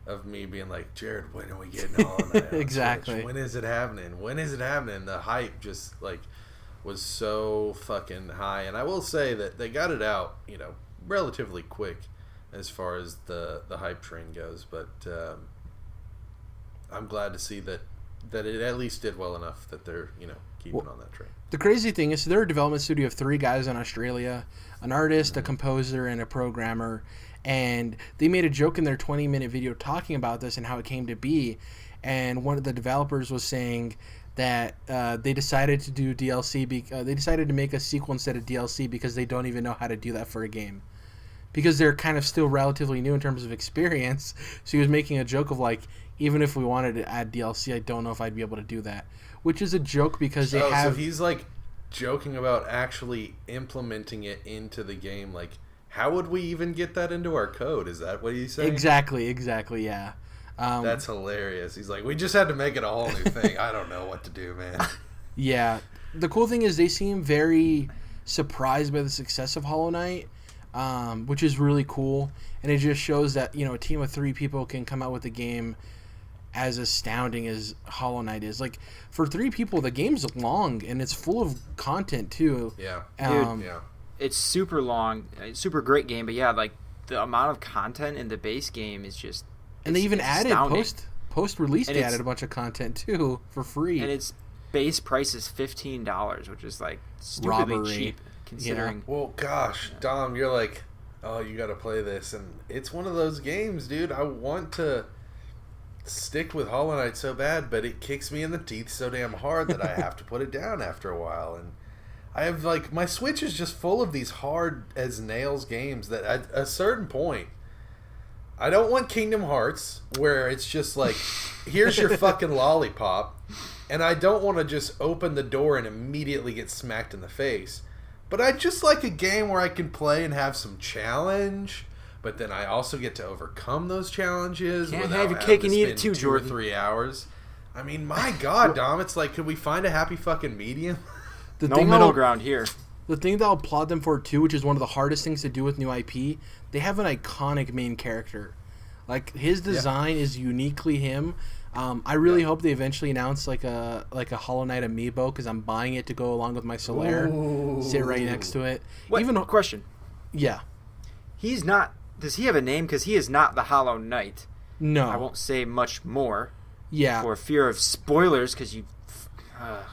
of me being like, Jared, when are we getting Hollow Knight? Exactly. When is it happening? When is it happening? The hype just like was so fucking high, and I will say that they got it out, relatively quick as far as the hype train goes. But I'm glad to see that it at least did well enough that they're keeping on that train. The crazy thing is they're a development studio of 3 guys in Australia, an artist, a composer, and a programmer. And they made a joke in their 20-minute video talking about this and how it came to be. And one of the developers was saying that they decided to do DLC. They decided to make a sequel instead of DLC because they don't even know how to do that for a game. Because they're kind of still relatively new in terms of experience. So he was making a joke of like, even if we wanted to add DLC, I don't know if I'd be able to do that. Which is a joke because they have... So he's like joking about actually implementing it into the game. Like, how would we even get that into our code? Is that what he's saying? Exactly, yeah. That's hilarious. He's like, we just had to make it a whole new thing. I don't know what to do, man. Yeah. The cool thing is they seem very surprised by the success of Hollow Knight, which is really cool. And it just shows that, a team of 3 people can come out with a game as astounding as Hollow Knight is. Like, for 3 people, the game's long, and it's full of content, too. Yeah. Yeah. It's super long, super great game, but yeah, like, the amount of content in the base game is just... And they even added, post-release, they added a bunch of content, too, for free. And its base price is $15, which is, like, stupidly cheap, considering... Yeah. Well, gosh, Dom, you're like, oh, you gotta play this, and it's one of those games, dude. I want to stick with Hollow Knight so bad, but it kicks me in the teeth so damn hard that I have to put it down after a while. And I have, like, my Switch is just full of these hard as nails games that at a certain point, I don't want Kingdom Hearts where it's just like, here's your fucking lollipop, and I don't want to just open the door and immediately get smacked in the face. But I just like a game where I can play and have some challenge, but then I also get to overcome those challenges. Can't have your cake and eat it too, Jordan. 2 or 3 hours. I mean, my God, Dom, it's like, could we find a happy fucking medium? No middle ground here. The thing that I'll applaud them for, too, which is one of the hardest things to do with new IP, they have an iconic main character. Like, his design is uniquely him. I really hope they eventually announce like a Hollow Knight amiibo, because I'm buying it to go along with my Solaire. Sit right next to it. Question. Yeah. He's not... Does he have a name? Because he is not the Hollow Knight. No. I won't say much more. Yeah. For fear of spoilers, because you...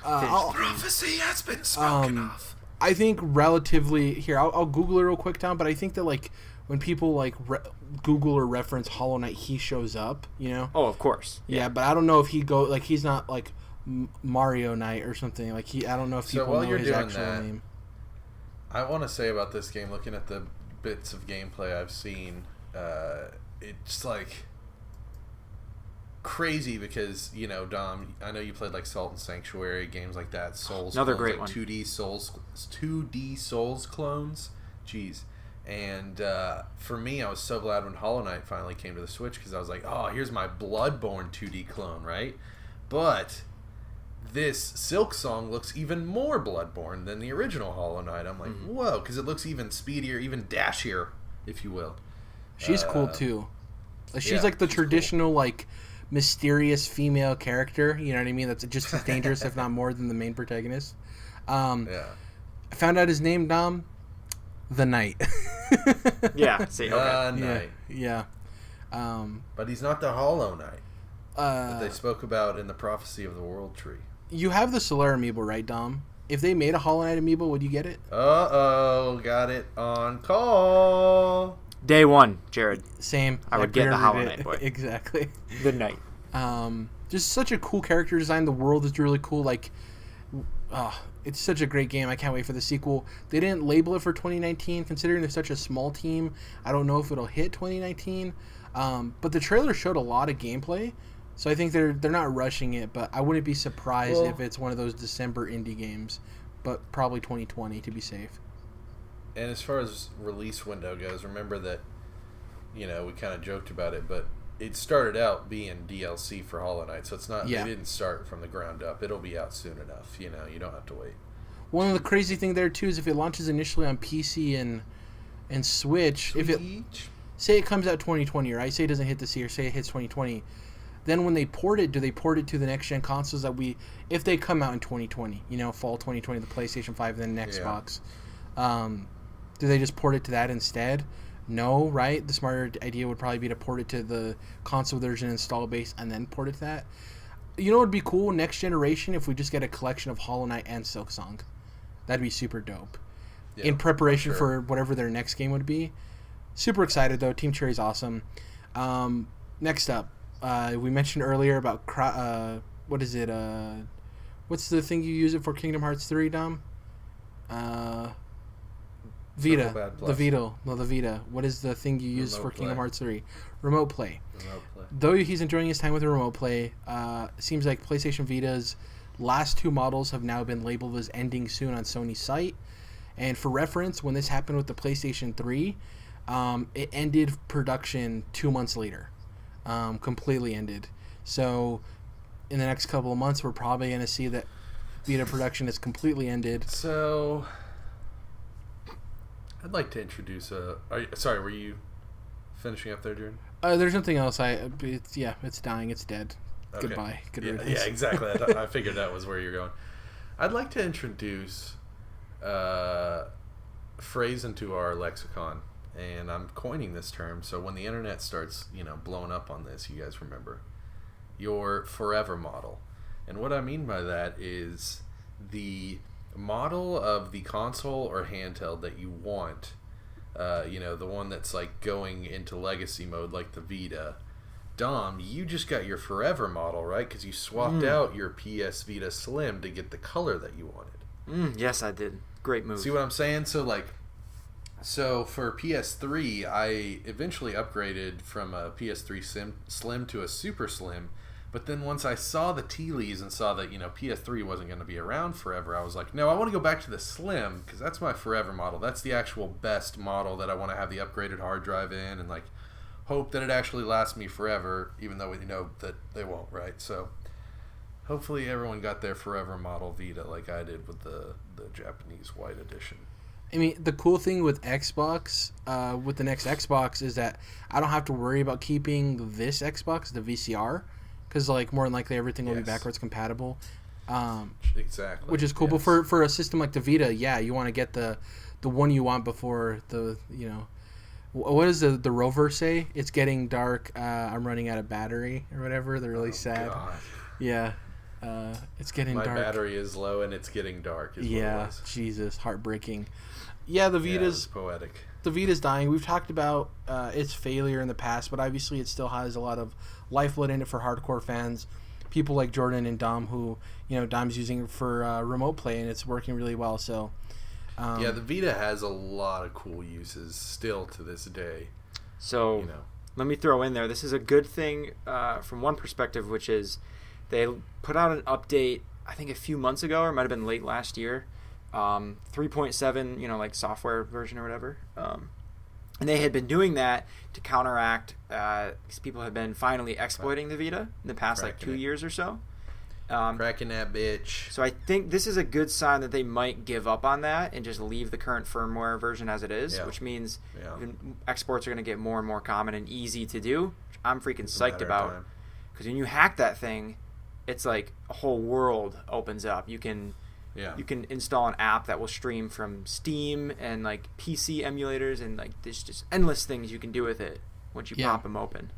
prophecy has been spoken of. I think relatively... Here, I'll Google it real quick, Tom, but I think that, like, when people, like, Google or reference Hollow Knight, he shows up, Oh, of course. Yeah, but I don't know if he like, he's not, like, Mario Knight or something. Like, I don't know if people know his actual name. I want to say about this game, looking at the bits of gameplay I've seen, it's, like... crazy because Dom, I know you played like Salt and Sanctuary, games like that, Souls, another clones, great like one, 2D Souls clones, jeez. And for me, I was so glad when Hollow Knight finally came to the Switch, because I was like, oh, here's my Bloodborne 2D clone, right? But this Silk Song looks even more Bloodborne than the original Hollow Knight. I'm like, whoa, because it looks even speedier, even dashier, if you will. She's cool too. She's like the traditional cool. like mysterious female character, you know what I mean? That's just as dangerous, if not more, than the main protagonist. I found out his name, Dom. The Knight. Yeah, see, okay. Knight. Yeah. But he's not the Hollow Knight that they spoke about in the Prophecy of the World Tree. You have the Solaire amiibo, right, Dom? If they made a Hollow Knight amiibo, would you get it? Uh-oh, got it on call. Day one, Jared. Same. I would get the Hollow Knight boy. Exactly. The Knight. Just such a cool character design. The world is really cool. Like, it's such a great game. I can't wait for the sequel. They didn't label it for 2019, considering they're such a small team. I don't know if it'll hit 2019. But the trailer showed a lot of gameplay, So I think they're not rushing it, but I wouldn't be surprised if it's one of those December indie games, but probably 2020 to be safe. And as far as release window goes, remember that, we kind of joked about it, but it started out being DLC for Hollow Knight, so it's not. They didn't start from the ground up. It'll be out soon enough. You don't have to wait. One of the crazy thing there too is if it launches initially on PC and Switch, say it comes out 2020, right? Say it doesn't hit this year. Say it hits 2020. Then when they port it, do they port it to the next gen consoles if they come out in 2020, fall 2020, the PlayStation 5, then an Xbox? Do they just port it to that instead? No, right? The smarter idea would probably be to port it to the console version install base and then port it to that. You know what would be cool next generation if we just get a collection of Hollow Knight and Silksong? That'd be super dope. Yeah, in preparation for whatever their next game would be. Super excited though. Team Cherry's awesome. Next up, we mentioned earlier about what is it? What's the thing you use it for Kingdom Hearts 3, Dom? Vita. The Vita. What is the thing you use for Kingdom Hearts 3? Remote play. Though he's enjoying his time with the remote play, seems like PlayStation Vita's last 2 models have now been labeled as ending soon on Sony's site. And for reference, when this happened with the PlayStation 3, it ended production 2 months later. Completely ended. So in the next couple of months, we're probably going to see that Vita production is completely ended. So I'd like to introduce sorry, were you finishing up there, Jordan? There's nothing else. It's dying. It's dead. Okay. Goodbye. Good riddance. Yeah, exactly. I figured that was where you're going. I'd like to introduce a phrase into our lexicon, and I'm coining this term, so when the internet starts, blowing up on this, you guys remember your forever model. And what I mean by that is the model of the console or handheld that you want, the one that's like going into legacy mode, like the Vita. Dom, you just got your forever model, right? Because you swapped out your PS Vita Slim to get the color that you wanted. Yes, I did. Great move. See what I'm saying? So for PS3, I eventually upgraded from a PS3 Slim to a Super Slim. But then once I saw the tea leaves and saw that, PS3 wasn't going to be around forever, I was like, no, I want to go back to the Slim because that's my forever model. That's the actual best model that I want to have the upgraded hard drive in and, hope that it actually lasts me forever, even though we know that they won't, right? So hopefully everyone got their forever model Vita like I did with the Japanese white edition. I mean, the cool thing with Xbox, with the next Xbox, is that I don't have to worry about keeping this Xbox, the VCR, because more than likely everything will be backwards compatible. Exactly. Which is cool. Yes. But for a system like the Vita, you want to get the one you want before the, what does the rover say? It's getting dark. I'm running out of battery or whatever. They're really sad. God. Yeah. It's getting dark. My battery is low and it's getting dark. Jesus, heartbreaking. Yeah, the Vita's poetic. The Vita's dying. We've talked about its failure in the past, but obviously it still has a lot of lifeblood in it for hardcore fans. People like Jordan and Dom, who Dom's using it for remote play, and it's working really well. So. The Vita has a lot of cool uses still to this day. So let me throw in there. This is a good thing from one perspective, which is they put out an update, I think a few months ago, or it might have been late last year, 3.7, software version or whatever. And they had been doing that to counteract, because people have been finally exploiting the Vita in the past 2 years or so. Cracking that bitch. So I think this is a good sign that they might give up on that and just leave the current firmware version as it is, which means exports are going to get more and more common and easy to do, which I'm freaking psyched about. Because when you hack that thing, it's like a whole world opens up. You can install an app that will stream from Steam and PC emulators, and there's just endless things you can do with it once you pop them open.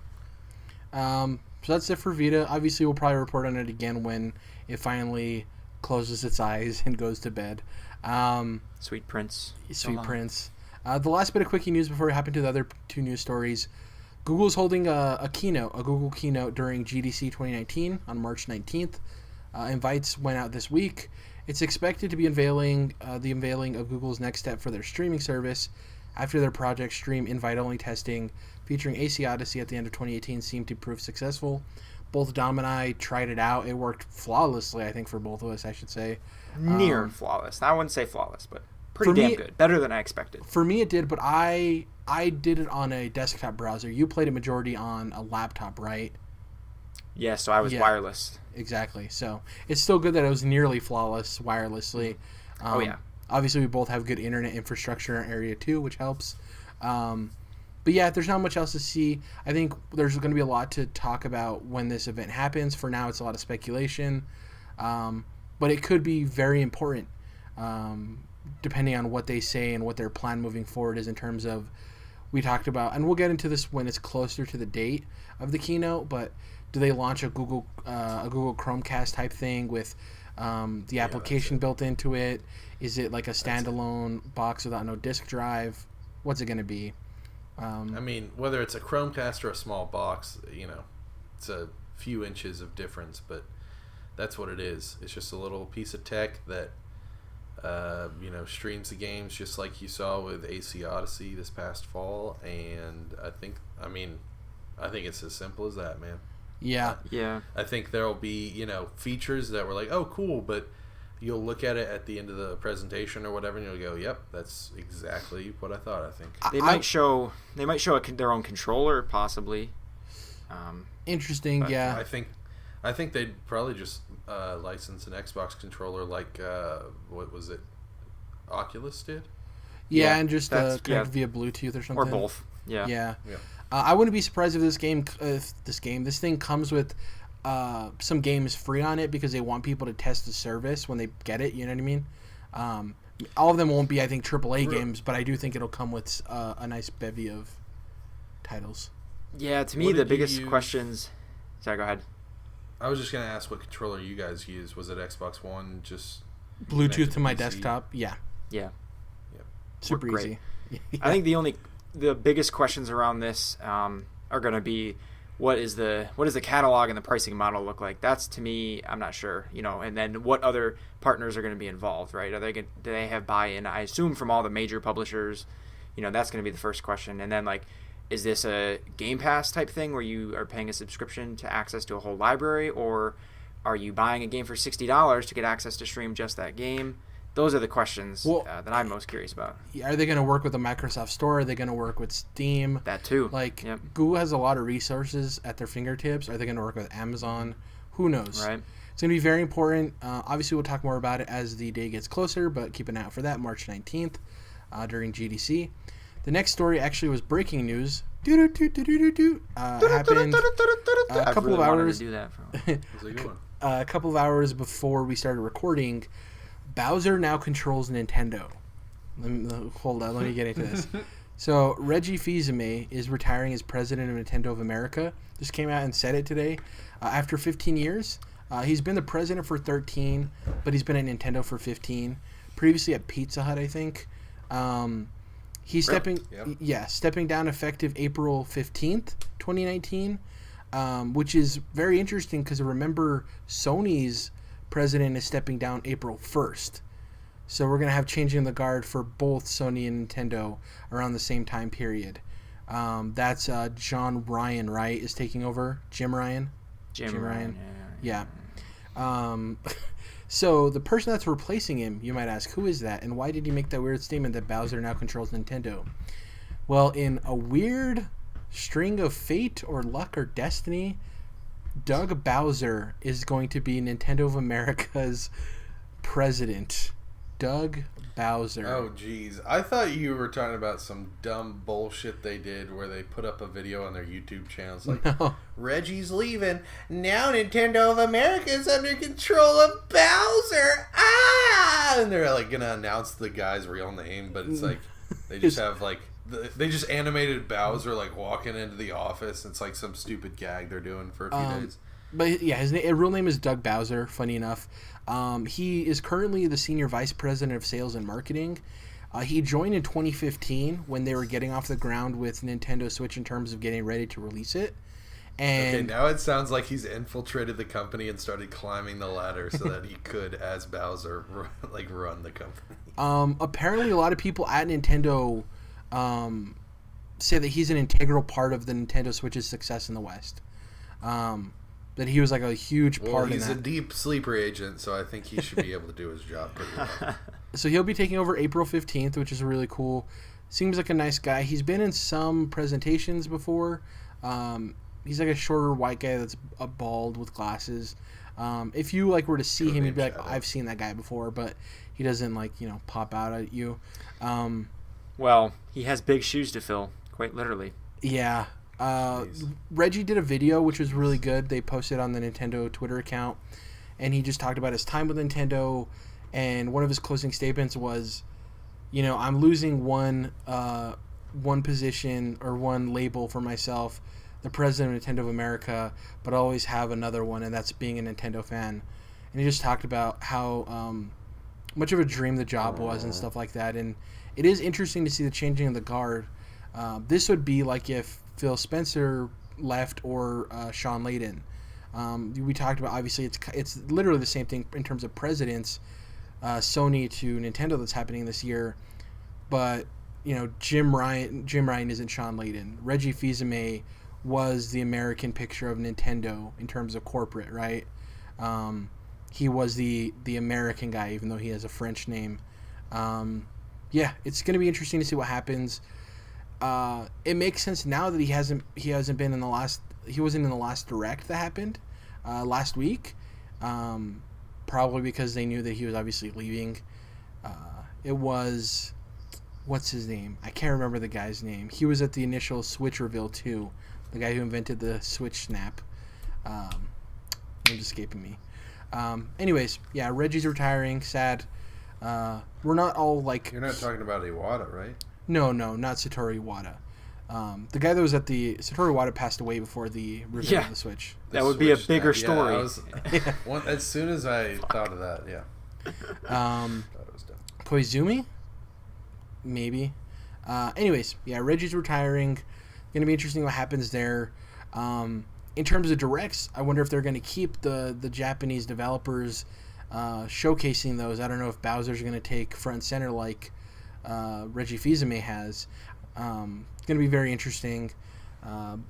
So that's it for Vita. Obviously, we'll probably report on it again when it finally closes its eyes and goes to bed. Sweet Prince. Sweet Prince. The last bit of quickie news before we hop into the other 2 news stories. Google's holding a Google keynote during GDC 2019 on March 19th. Invites went out this week. It's expected to be the unveiling of Google's next step for their streaming service after their Project Stream invite-only testing featuring AC Odyssey at the end of 2018 seemed to prove successful. both Dom and I tried it out. It worked flawlessly, I think, for both of us, I should say. Near flawless. I wouldn't say flawless, but pretty For damn me- good. Better than I expected. For me, it did, but I did it on a desktop browser. You played it majority on a laptop, right? Yeah, so I was Yeah. wireless. Exactly. So it's still good that it was nearly flawless wirelessly. Oh, yeah. Obviously, we both have good internet infrastructure in our area too, which helps. But yeah, there's not much else to see. I think there's going to be a lot to talk about when this event happens. For now, it's a lot of speculation, but it could be very important, depending on what they say and what their plan moving forward is in terms of. We talked about, and we'll get into this when it's closer to the date of the keynote. But do they launch a Google Chromecast type thing with the application built into it? Is it like a standalone box without no disk drive? What's it going to be? I mean, whether it's a Chromecast or a small box, it's a few inches of difference, but that's what it is. It's just a little piece of tech that, streams the games just like you saw with AC Odyssey this past fall, and I think it's as simple as that, man. Yeah. Yeah. I think there'll be, features that were like, oh, cool, but you'll look at it at the end of the presentation or whatever, and you'll go, "Yep, that's exactly what I thought." I think They might show their own controller, possibly. Interesting. Yeah. I think they'd probably just license an Xbox controller like what was it, Oculus did. Yeah, and just connect yeah. via Bluetooth or something. Or both. Yeah. Yeah. Yeah. I wouldn't be surprised if this thing comes with some games free on it because they want people to test the service when they get it. You know what I mean? All of them won't be, I think, AAA games, but I do think it'll come with a nice bevy of titles. Yeah, to me, What the did you biggest use? questions... Sorry, go ahead. I was just gonna ask what controller you guys used. Was it Xbox One? Just Bluetooth connected to my PC? desktop. Yeah. Yeah. Super Great. easy. I think the biggest questions around this are going to be what does the catalog and the pricing model look like? That's, to me, I'm not sure. And then what other partners are going to be involved, right? Do they have buy-in? I assume from all the major publishers. That's going to be the first question. And then is this a Game Pass type thing where you are paying a subscription to access to a whole library, or are you buying a game for $60 to get access to stream just that game? Those are the questions that I'm most curious about. Are they going to work with the Microsoft Store? Are they going to work with Steam? That too. Yep. Google has a lot of resources at their fingertips. Are they going to work with Amazon? Who knows? Right. It's going to be very important. Obviously, we'll talk more about it as the day gets closer, but keep an eye out for that, March 19th, during GDC. The next story actually was breaking news. Happened a couple of hours. To do that A couple of hours before we started recording. Bowser now controls Nintendo. Hold on, let me get into this. So Reggie Fils-Aime is retiring as president of Nintendo of America. Just came out and said it today. After 15 years, he's been the president for 13, but he's been at Nintendo for 15. Previously at Pizza Hut, I think. He's stepping down effective April 15th, 2019, which is very interesting because remember Sony's president is stepping down April 1st. So we're going to have changing the guard for both Sony and Nintendo around the same time period. That's John Ryan, right, is taking over? Jim Ryan? Jim Ryan. Yeah. So the person that's replacing him, you might ask, who is that? And why did he make that weird statement that Bowser now controls Nintendo? Well, in a weird string of fate or luck or destiny, Doug Bowser is going to be Nintendo of America's president. Doug Bowser. Oh, geez. I thought you were talking about some dumb bullshit they did where they put up a video on their YouTube channel. It's like, No. Reggie's leaving. Now Nintendo of America is under control of Bowser. Ah! And they're going to announce the guy's real name, but it's like, they just have they just animated Bowser walking into the office. It's like some stupid gag they're doing for a few days. But yeah, his real name is Doug Bowser, funny enough. He is currently the Senior Vice President of Sales and Marketing. He joined in 2015 when they were getting off the ground with Nintendo Switch in terms of getting ready to release it. And Okay, now it sounds like he's infiltrated the company and started climbing the ladder so that he could, as Bowser, run the company. apparently, a lot of people at Nintendo say that he's an integral part of the Nintendo Switch's success in the West. that he was like a huge part in that. He's a deep sleeper agent, so I think he should be able to do his job pretty well. So he'll be taking over April 15th, which is really cool. Seems like a nice guy. He's been in some presentations before. He's like a shorter white guy that's bald with glasses. If you like were to see him, you'd be like, I've seen that guy before, but he doesn't like, pop out at you. Well, he has big shoes to fill, quite literally. Yeah. Reggie did a video which was really good. They posted on the Nintendo Twitter account, and he just talked about his time with Nintendo, and one of his closing statements was, I'm losing one position or one label for myself, the president of Nintendo of America, but I always have another one, and that's being a Nintendo fan. And he just talked about how much of a dream the job was and stuff like that. And it is interesting to see the changing of the guard. This would be like if Phil Spencer left or Sean Layden. We talked about, obviously, it's literally the same thing in terms of presidents, Sony to Nintendo that's happening this year. But, Jim Ryan isn't Sean Layden. Reggie Fils-Aime was the American picture of Nintendo in terms of corporate, right? He was the American guy, even though he has a French name. Yeah, it's going to be interesting to see what happens. It makes sense now that he wasn't in the last direct that happened last week. Probably because they knew that he was obviously leaving. It was, what's his name? I can't remember the guy's name. He was at the initial Switch reveal too. The guy who invented the Switch Snap. Name's escaping me. Anyways, yeah, Reggie's retiring. Sad. We're not all like. You're not talking about Iwata, right? No, not Satoru Iwata. The guy that was at the Satoru Iwata passed away before the reveal of the Switch. That would be a bigger story. As soon as I thought of that, yeah. Thought it was dumb. Koizumi? Maybe. Anyways, yeah, Reggie's retiring. Going to be interesting what happens there. In terms of directs, I wonder if they're going to keep the Japanese developers showcasing those. I don't know if Bowser's going to take front and center like Reggie Fils-Aime has. Going to be very interesting.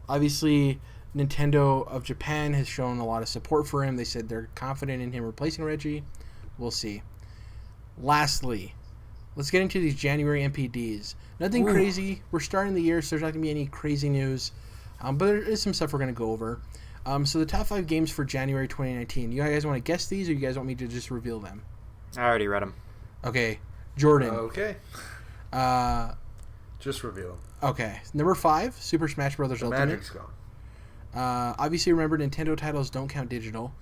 Obviously, Nintendo of Japan has shown a lot of support for him. They said they're confident in him replacing Reggie. We'll see. Lastly, let's get into these January NPDs. Nothing crazy. We're starting the year, so there's not going to be any crazy news. But there is some stuff we're going to go over. So the top 5 games for January 2019. You guys want to guess these, or you guys want me to just reveal them? I already read them. Okay. Jordan. Okay. Just reveal them. Okay. Number 5, Super Smash Bros. Ultimate. Magic's gone. Obviously, remember, Nintendo titles don't count digital.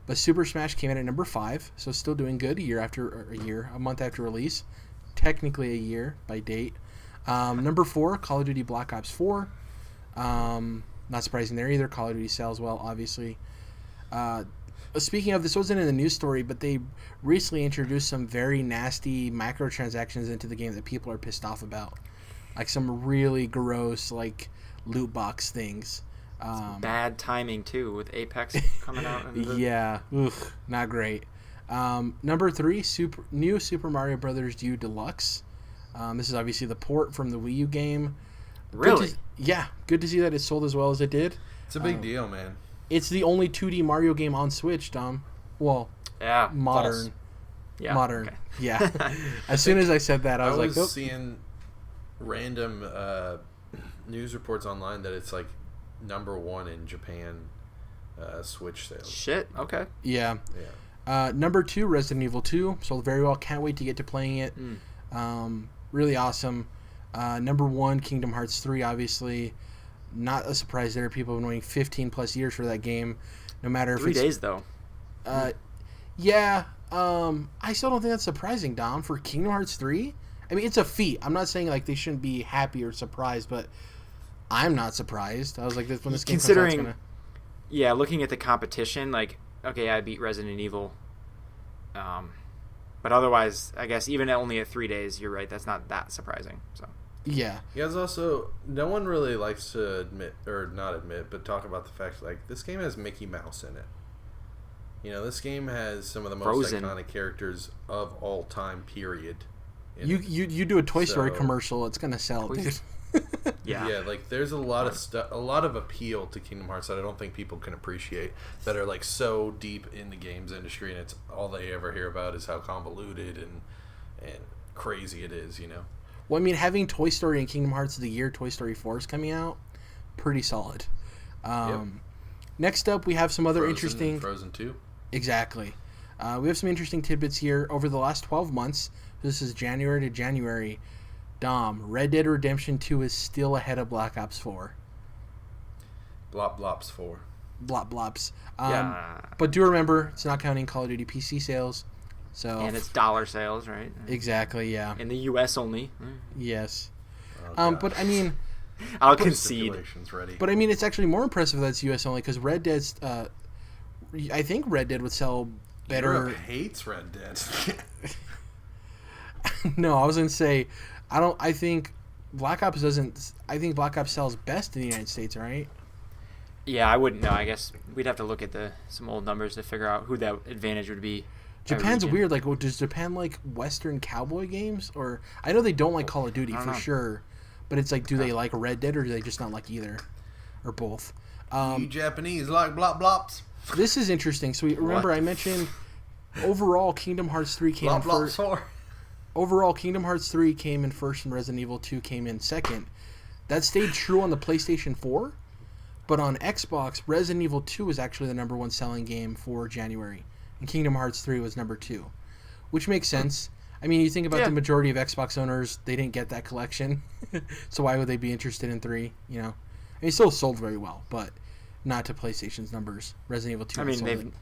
But Super Smash came in at number 5, so still doing good a month after release. Technically a year by date. Number 4, Call of Duty Black Ops 4. Not surprising there either. Call of Duty sells well, obviously. Speaking of, this wasn't in the news story, but they recently introduced some very nasty microtransactions into the game that people are pissed off about. Like some really gross, like, loot box things. Bad timing, too, with Apex coming out. Yeah. Ugh, not great. Number 3, new Super Mario Bros. U Deluxe. This is obviously the port from the Wii U game. Really? Good to see that it sold as well as it did. It's a big deal, man. It's the only 2D Mario game on Switch, Dom. Well, yeah, modern. false. Yeah, modern. Okay. Yeah. As soon as I said that, I was like, seeing random news reports online that it's like number 1 in Japan Switch sales. Shit. Okay. Yeah. Number 2, Resident Evil 2. Sold very well. Can't wait to get to playing it. Really awesome. Number 1, Kingdom Hearts 3, obviously. Not a surprise there. People have been waiting 15 plus years for that game. No matter if 3 days, though. Yeah. I still don't think that's surprising, Dom, for Kingdom Hearts 3. I mean, it's a feat. I'm not saying like they shouldn't be happy or surprised, but I'm not surprised. I was like, when this game comes out, it's gonna... Yeah, looking at the competition, like, okay, I beat Resident Evil. But otherwise, I guess even only at 3 days, you're right. That's not that surprising. So. Yeah. You guys also, no one really likes to but talk about the fact like this game has Mickey Mouse in it. This game has some of the most iconic characters of all time. Period. You do a Toy Story commercial, it's gonna sell, dude. Yeah, like there's a lot of stuff, a lot of appeal to Kingdom Hearts that I don't think people can appreciate, that are like so deep in the games industry, and it's all they ever hear about is how convoluted and crazy it is, you know. Well, I mean, having Toy Story and Kingdom Hearts of the year, Toy Story 4 is coming out, pretty solid. Yep. Next up, we have some other interesting... Frozen 2. Exactly. We have some interesting tidbits here. Over the last 12 months, this is January to January, Dom, Red Dead Redemption 2 is still ahead of Black Ops 4. Blops 4. Blops. Yeah. But do remember, it's not counting Call of Duty PC sales. So And it's dollar sales, right? Exactly, yeah. In the U.S. only. Yes. Oh, but I mean... I'll concede. Ready. But I mean, it's actually more impressive that it's U.S. only, because Red Dead's... I think Red Dead would sell better... Europe hates Red Dead. No, I was going to say... I think Black Ops doesn't... I think Black Ops sells best in the United States, right? Yeah, I wouldn't know. I guess we'd have to look at some old numbers to figure out who that advantage would be. Japan's weird. Like, does Japan like Western cowboy games? Or I know they don't like Call of Duty for sure, but it's like, do they like Red Dead or do they just not like either, or both? You Japanese like blops. This is interesting. So remember, I mentioned overall Kingdom Hearts 3 came in first. Overall, Kingdom Hearts 3 came in first, and Resident Evil 2 came in second. That stayed true on the PlayStation 4, but on Xbox, Resident Evil 2 was actually the number one selling game for January, and Kingdom Hearts 3 was number 2, which makes sense. I mean, you think about the majority of Xbox owners, they didn't get that collection, so why would they be interested in 3, you know? I mean, it still sold very well, but not to PlayStation's numbers. Resident Evil 2 I mean, they've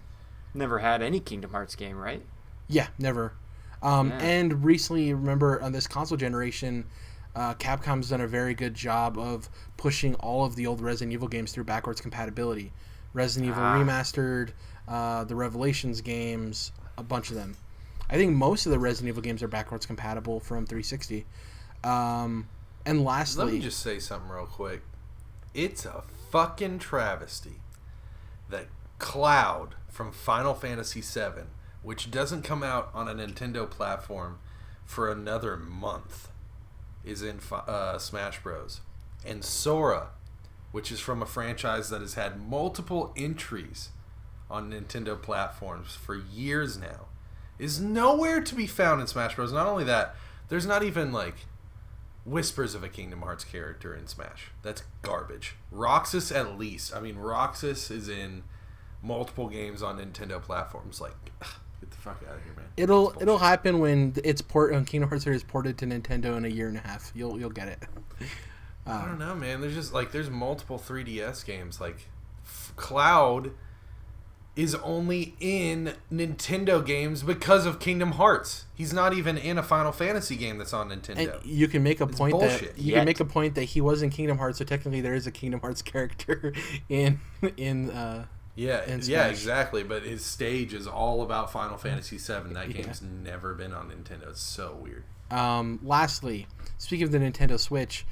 never had any Kingdom Hearts game, right? Yeah, never. And recently, remember, on this console generation, Capcom's done a very good job of pushing all of the old Resident Evil games through backwards compatibility. Resident Evil Remastered, the Revelations games, a bunch of them. I think most of the Resident Evil games are backwards compatible from 360. And lastly... Let me just say something real quick. It's a fucking travesty that Cloud from Final Fantasy VII, which doesn't come out on a Nintendo platform for another month, is in Smash Bros. And Sora, which is from a franchise that has had multiple entries on Nintendo platforms for years now, is nowhere to be found in Smash Bros. Not only that, there's not even like whispers of a Kingdom Hearts character in Smash. That's garbage. Roxas, at least. I mean, Roxas is in multiple games on Nintendo platforms. Like, get the fuck out of here, man. It'll happen when when Kingdom Hearts 3 is ported to Nintendo in a year and a half. You'll get it. I don't know, man. There's just like there's multiple 3DS games. Like Cloud is only in Nintendo games because of Kingdom Hearts. He's not even in a Final Fantasy game that's on Nintendo. And you can make a point bullshit. that can make a point that he was in Kingdom Hearts, so technically there is a Kingdom Hearts character in Yeah, Smash. exactly. But his stage is all about Final Fantasy VII. That game's never been on Nintendo. It's so weird. Lastly, speaking of the Nintendo Switch,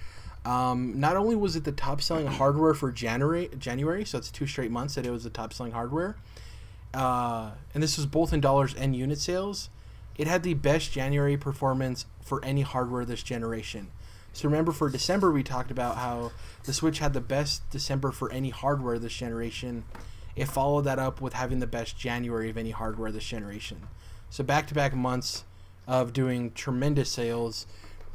not only was it the top-selling hardware for January, so it's 2 straight months that it was the top-selling hardware, and this was both in dollars and unit sales, it had the best January performance for any hardware this generation. So remember, for December, we talked about how the Switch had the best December for any hardware this generation. It followed that up with having the best January of any hardware this generation. So back-to-back months of doing tremendous sales.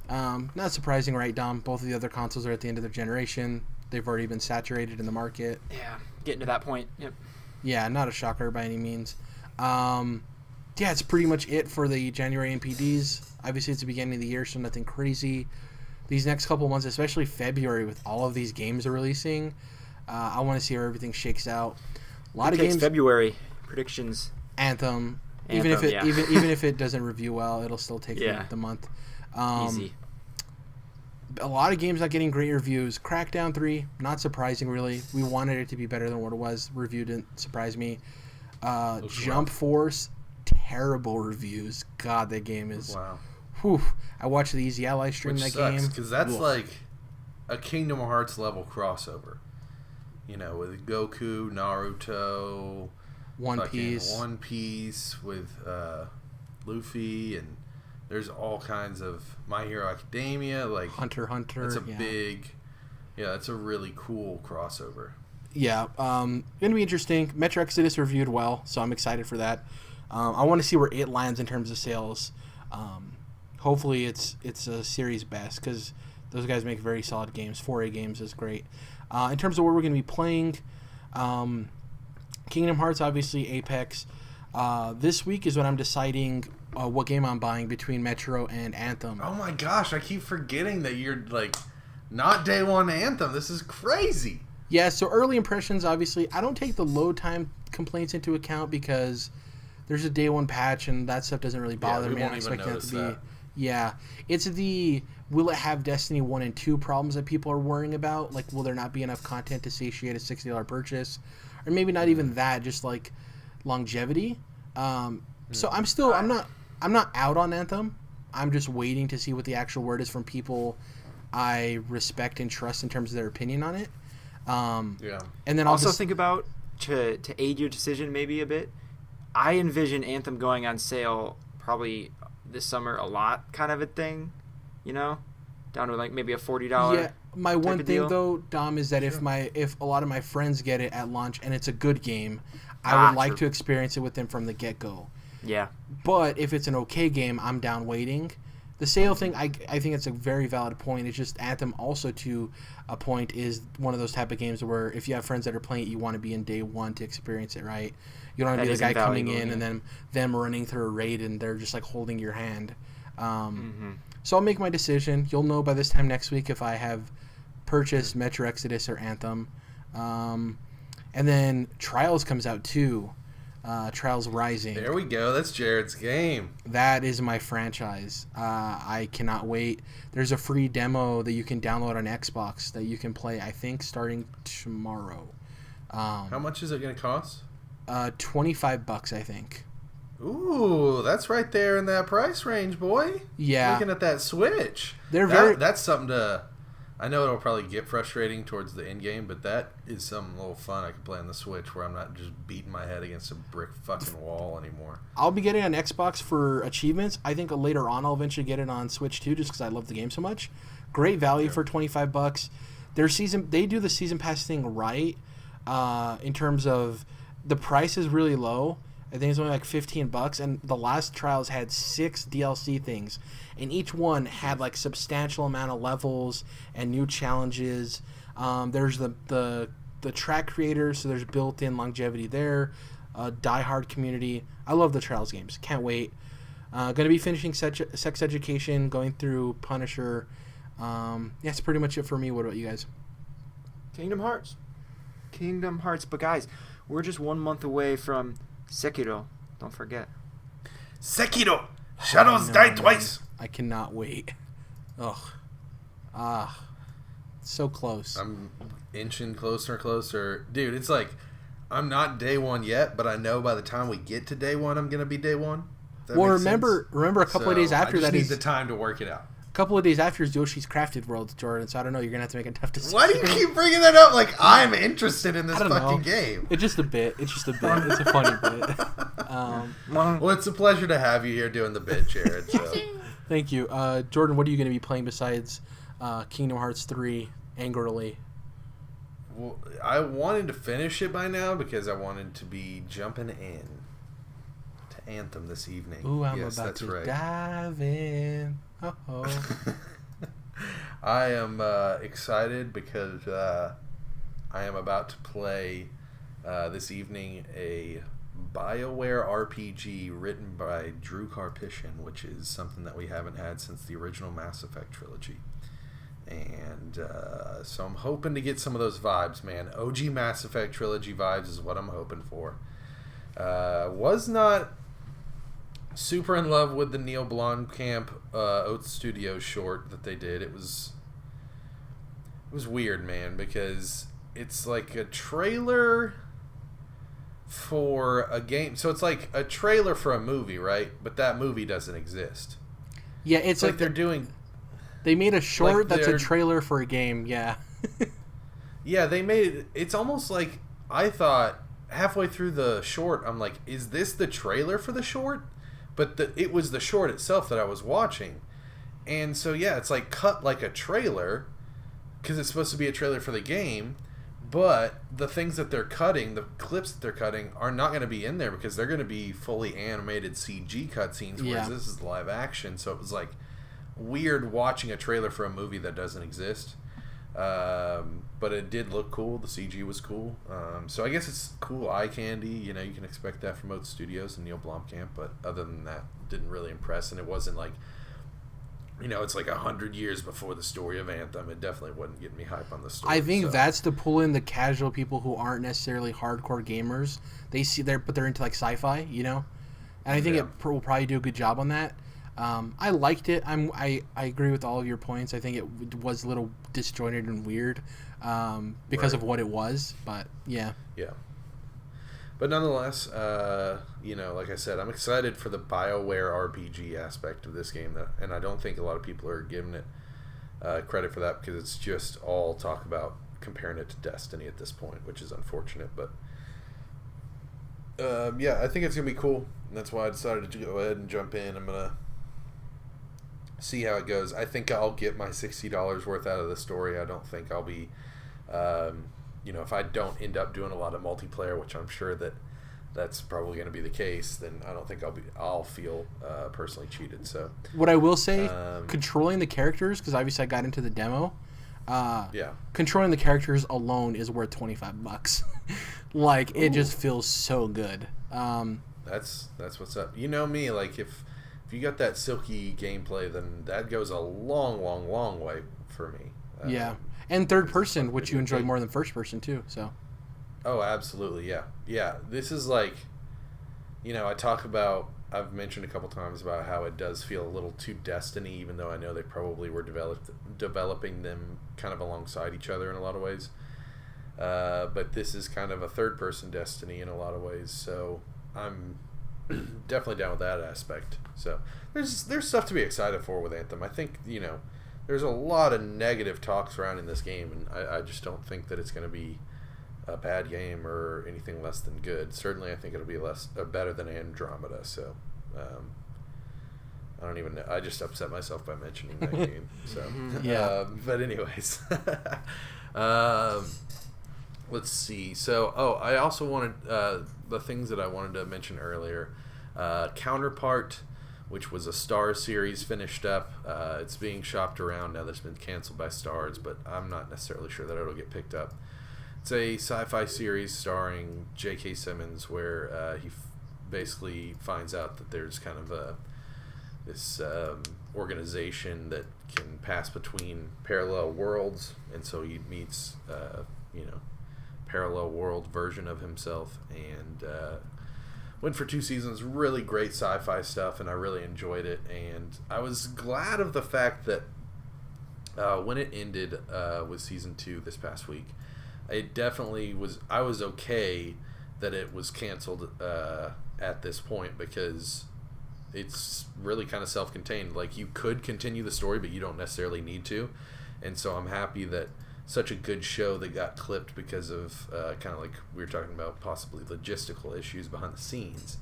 Not surprising, right, Dom? Both of the other consoles are at the end of their generation. They've already been saturated in the market. Yeah, getting to that point. Yep. Yeah, not a shocker by any means. Yeah, it's pretty much it for the January NPDs. Obviously, it's the beginning of the year, so nothing crazy. These next couple months, especially February, with all of these games are releasing, I want to see how everything shakes out. A lot of games. February predictions. Even if it doesn't review well, it'll still take the month. Easy. A lot of games not getting great reviews. Crackdown 3, not surprising really. We wanted it to be better than what it was. Review didn't surprise me. Jump Force, terrible reviews. God, that game is... Wow. Whew. I watched the Easy Ally stream Which that sucks, game. because that's like a Kingdom Hearts level crossover. You know, with Goku, Naruto, One Piece with Luffy and There's all kinds of My Hero Academia, like Hunter x Hunter. It's it's a really cool crossover. Yeah, gonna be interesting. Metro Exodus reviewed well, so I'm excited for that. I want to see where it lands in terms of sales. Hopefully, it's a series best because those guys make very solid games. 4A games is great. In terms of what we're gonna be playing, Kingdom Hearts, obviously Apex. This week is when I'm deciding what game I'm buying between Metro and Anthem. Oh my gosh, I keep forgetting that you're like not day one Anthem. This is crazy. Yeah, so early impressions, obviously, I don't take the load time complaints into account because there's a day one patch and that stuff doesn't really bother me. I'm expecting it to be. Yeah, it's the will it have Destiny 1 and 2 problems that people are worrying about. Like, will there not be enough content to satiate a $60 purchase? Or maybe not even that, just like longevity. So I'm not out on Anthem. I'm just waiting to see what the actual word is from people I respect and trust in terms of their opinion on it. And then I'll also think about to aid your decision maybe a bit. I envision Anthem going on sale probably this summer a lot, kind of a thing, down to like maybe a $40. Yeah, my one thing though, Dom, is that if a lot of my friends get it at launch and it's a good game, I would like to experience it with them from the get go. Yeah. But if it's an okay game, I'm down waiting. The sale thing, I think it's a very valid point. It's just Anthem also to a point is one of those type of games where if you have friends that are playing it, you want to be in day one to experience it, right? You don't want to be the guy coming in and then them running through a raid and they're just like holding your hand. So I'll make my decision. You'll know by this time next week if I have purchased Metro Exodus or Anthem. And then Trials comes out too. Trials Rising. There we go. That's Jared's game. That is my franchise. I cannot wait. There's a free demo that you can download on Xbox that you can play, I think, starting tomorrow. How much is it going to cost? $25, I think. Ooh, that's right there in that price range, boy. Yeah. Looking at that Switch. That's something to... I know it'll probably get frustrating towards the end game, but that is something a little fun I can play on the Switch where I'm not just beating my head against a brick fucking wall anymore. I'll be getting it on Xbox for achievements. I think later on I'll eventually get it on Switch too, just because I love the game so much. Great value for $25. They do the season pass thing right in terms of the price is really low. I think it's only like $15, and the last Trials had 6 DLC things, and each one had like substantial amount of levels and new challenges. There's the track creators, so there's built-in longevity there. Die-hard community. I love the Trials games. Can't wait. Going to be finishing Sex Education, going through Punisher. That's pretty much it for me. What about you guys? Kingdom Hearts. But guys, we're just 1 month away from Sekiro, don't forget. Sekiro! Shadows die twice! I cannot wait. Ugh. So close. I'm inching closer and closer. Dude, it's like, I'm not day one yet, but I know by the time we get to day one, I'm going to be day one. Well, remember a couple of days after I just that need is... the time to work it out. A couple of days after is Yoshi's Crafted World, Jordan, so I don't know. You're going to have to make a tough decision. Why do you keep bringing that up like I'm interested in this fucking game? It's just a bit. It's a funny bit. Well, it's a pleasure to have you here doing the bit, Jared. So. Thank you. Jordan, what are you going to be playing besides Kingdom Hearts 3 angrily? Well, I wanted to finish it by now because I wanted to be jumping in to Anthem this evening. Ooh, I'm about to dive in. I am excited because I am about to play this evening a BioWare RPG written by Drew Karpyshyn, which is something that we haven't had since the original Mass Effect trilogy. And so I'm hoping to get some of those vibes, man. OG Mass Effect trilogy vibes is what I'm hoping for. Was not super in love with the Neil Blomkamp Oath Studios short that they did. It was weird, man, because it's like a trailer for a game. So it's like a trailer for a movie, right? But that movie doesn't exist. Yeah, it's like they're doing... They made a short that's a trailer for a game, yeah. Yeah, they made it... It's almost like, I thought, halfway through the short, I'm like, is this the trailer for the short? but it was the short itself that I was watching. And so, yeah, it's like cut like a trailer because it's supposed to be a trailer for the game. But the things that they're cutting, the clips that they're cutting, are not going to be in there because they're going to be fully animated CG cutscenes, whereas this is live action. So it was like weird watching a trailer for a movie that doesn't exist. But it did look cool. The CG was cool. So I guess it's cool eye candy. You know, you can expect that from both studios and Neil Blomkamp. But other than that, didn't really impress. And it wasn't like, you know, it's like 100 years before the story of Anthem. It definitely wasn't getting me hype on the story. I think that's to pull in the casual people who aren't necessarily hardcore gamers. They see but they're into like sci-fi, you know, and I think it will probably do a good job on that. I liked it. I agree with all of your points. I think it was a little disjointed and weird because of what it was. But yeah. But nonetheless, you know, like I said, I'm excited for the BioWare RPG aspect of this game, and I don't think a lot of people are giving it credit for that because it's just all talk about comparing it to Destiny at this point, which is unfortunate. But yeah, I think it's gonna be cool, and that's why I decided to go ahead and jump in. I'm gonna see how it goes. I think I'll get my $60 worth out of the story. I don't think I'll be. You know, if I don't end up doing a lot of multiplayer, which I'm sure that's probably going to be the case, then I don't think I'll feel personally cheated. So what I will say, controlling the characters, because obviously I got into the demo. Controlling the characters alone is worth $25. Like it just feels so good. That's what's up. You know me, like if you got that silky gameplay, then that goes a long way for me. And third person, which you enjoy more than first person too. So. Oh, absolutely, yeah. This is like, you know, I've mentioned a couple times about how it does feel a little too Destiny, even though I know they probably were developing them kind of alongside each other in a lot of ways. But this is kind of a third person Destiny in a lot of ways. So I'm definitely down with that aspect. So there's stuff to be excited for with Anthem. I think, you know, there's a lot of negative talk surrounding this game, and I just don't think that it's going to be a bad game or anything less than good. Certainly, I think it'll be better than Andromeda. So, I don't even know. I just upset myself by mentioning that game. So, but anyways, let's see. So, I also wanted the things that I wanted to mention earlier. Counterpart, which was a Star series, finished up. It's being shopped around now that it's been canceled by Stars, but I'm not necessarily sure that it'll get picked up. It's a sci-fi series starring J.K. Simmons, where he basically finds out that there's kind of this organization that can pass between parallel worlds, and so he meets, parallel world version of himself, and went for 2 seasons. Really great sci-fi stuff, and I really enjoyed it. And I was glad of the fact that when it ended with season 2 this past week, it definitely was. I was okay that it was canceled at this point, because it's really kind of self-contained. Like, you could continue the story, but you don't necessarily need to. And so I'm happy that such a good show that got clipped because of kind of like we were talking about, possibly logistical issues behind the scenes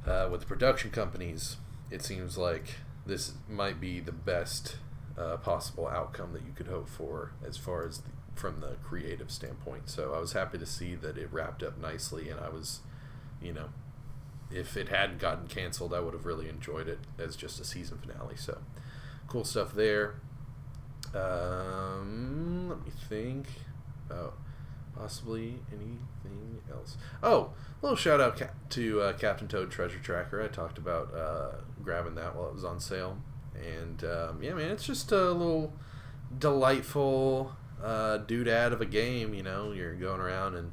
with the production companies. It seems like this might be the best possible outcome that you could hope for as far as from the creative standpoint. So I was happy to see that it wrapped up nicely, and I was, if it hadn't gotten canceled, I would have really enjoyed it as just a season finale. So cool stuff there. Let me think about possibly anything else. Oh, a little shout out to Captain Toad Treasure Tracker. I talked about grabbing that while it was on sale, and yeah, man, it's just a little delightful doodad of a game. You're going around and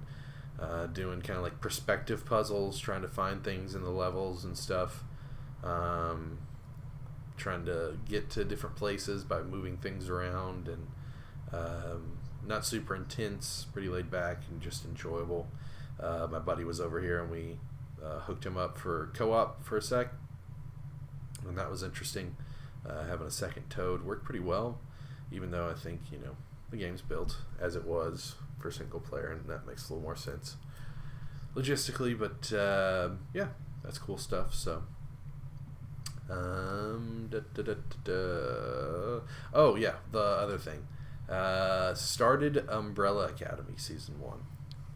doing kind of like perspective puzzles, trying to find things in the levels and stuff. Trying to get to different places by moving things around, and not super intense, pretty laid back and just enjoyable. My buddy was over here, and we hooked him up for co-op for a sec, and that was interesting. Having a second Toad worked pretty well, even though I think the game's built as it was for single player, and that makes a little more sense logistically. But yeah, that's cool stuff. So Oh yeah, the other thing. Started Umbrella Academy season 1.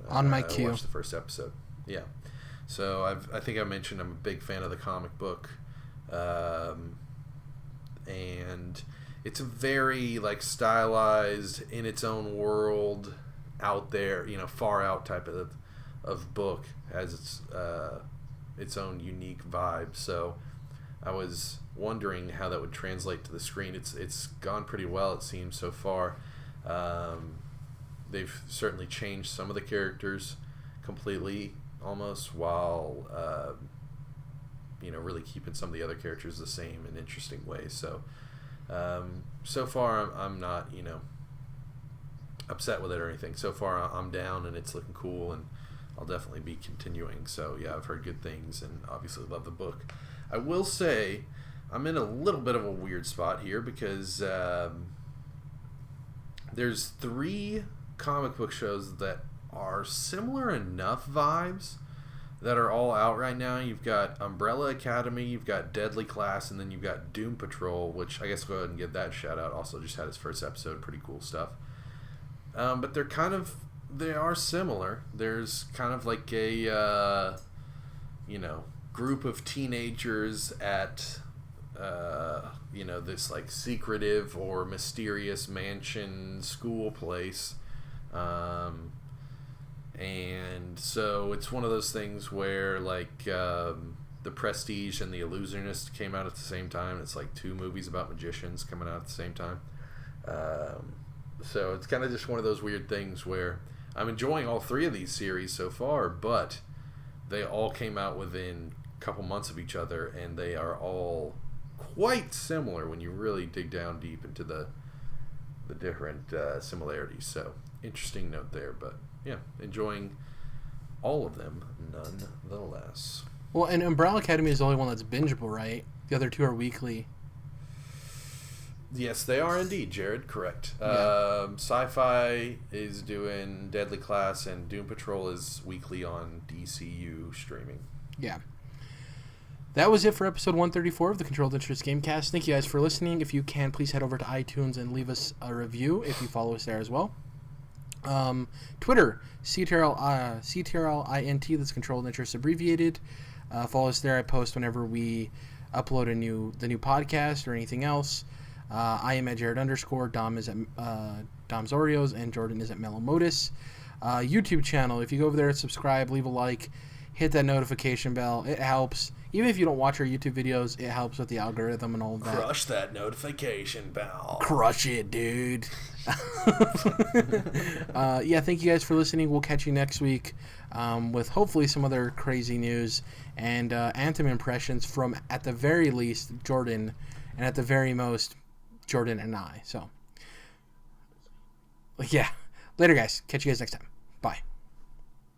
On my I queue. watched the first episode. Yeah. So I think I mentioned I'm a big fan of the comic book, and it's a very like stylized, in its own world, out there, far out type of book. Has its own unique vibe. So I was wondering how that would translate to the screen. It's gone pretty well, it seems, so far. They've certainly changed some of the characters completely, almost, while really keeping some of the other characters the same in interesting ways. So so far I'm not upset with it or anything. So far I'm down, and it's looking cool, and I'll definitely be continuing. So yeah, I've heard good things, and obviously love the book. I will say I'm in a little bit of a weird spot here because there's 3 comic book shows that are similar enough vibes that are all out right now. You've got Umbrella Academy, you've got Deadly Class, and then you've got Doom Patrol, which I guess go ahead and give that a shout out. Also just had its first episode, pretty cool stuff. But they are similar. There's kind of like a group of teenagers at this like secretive or mysterious mansion school place, and so it's one of those things where like The Prestige and The Illusionist came out at the same time. It's like 2 movies about magicians coming out at the same time. So it's kind of just one of those weird things where I'm enjoying all 3 of these series so far, but they all came out within a couple months of each other, and they are all quite similar when you really dig down deep into the different similarities. So interesting note there, but yeah, enjoying all of them nonetheless. Well, and Umbrella Academy is the only one that's bingeable, right? The other 2 are weekly. Yes, they are indeed, Jared. Correct. Yeah. Sci-Fi is doing Deadly Class, and Doom Patrol is weekly on DCU streaming. Yeah. That was it for episode 134 of the Controlled Interest Gamecast. Thank you guys for listening. If you can, please head over to iTunes and leave us a review if you follow us there as well. Twitter, CTRLINT, that's Controlled Interest abbreviated. Follow us there. I post whenever we upload the new podcast or anything else. I am at Jared _, Dom is at Dom's Oreos, and Jordan is at Melomotus. YouTube channel, if you go over there and subscribe, leave a like, hit that notification bell. It helps. Even if you don't watch our YouTube videos, it helps with the algorithm and all of that. Crush that notification bell. Crush it, dude. Yeah, thank you guys for listening. We'll catch you next week with hopefully some other crazy news and Anthem impressions from, at the very least, Jordan, and at the very most, Jordan and I. So, yeah. Later, guys. Catch you guys next time. Bye.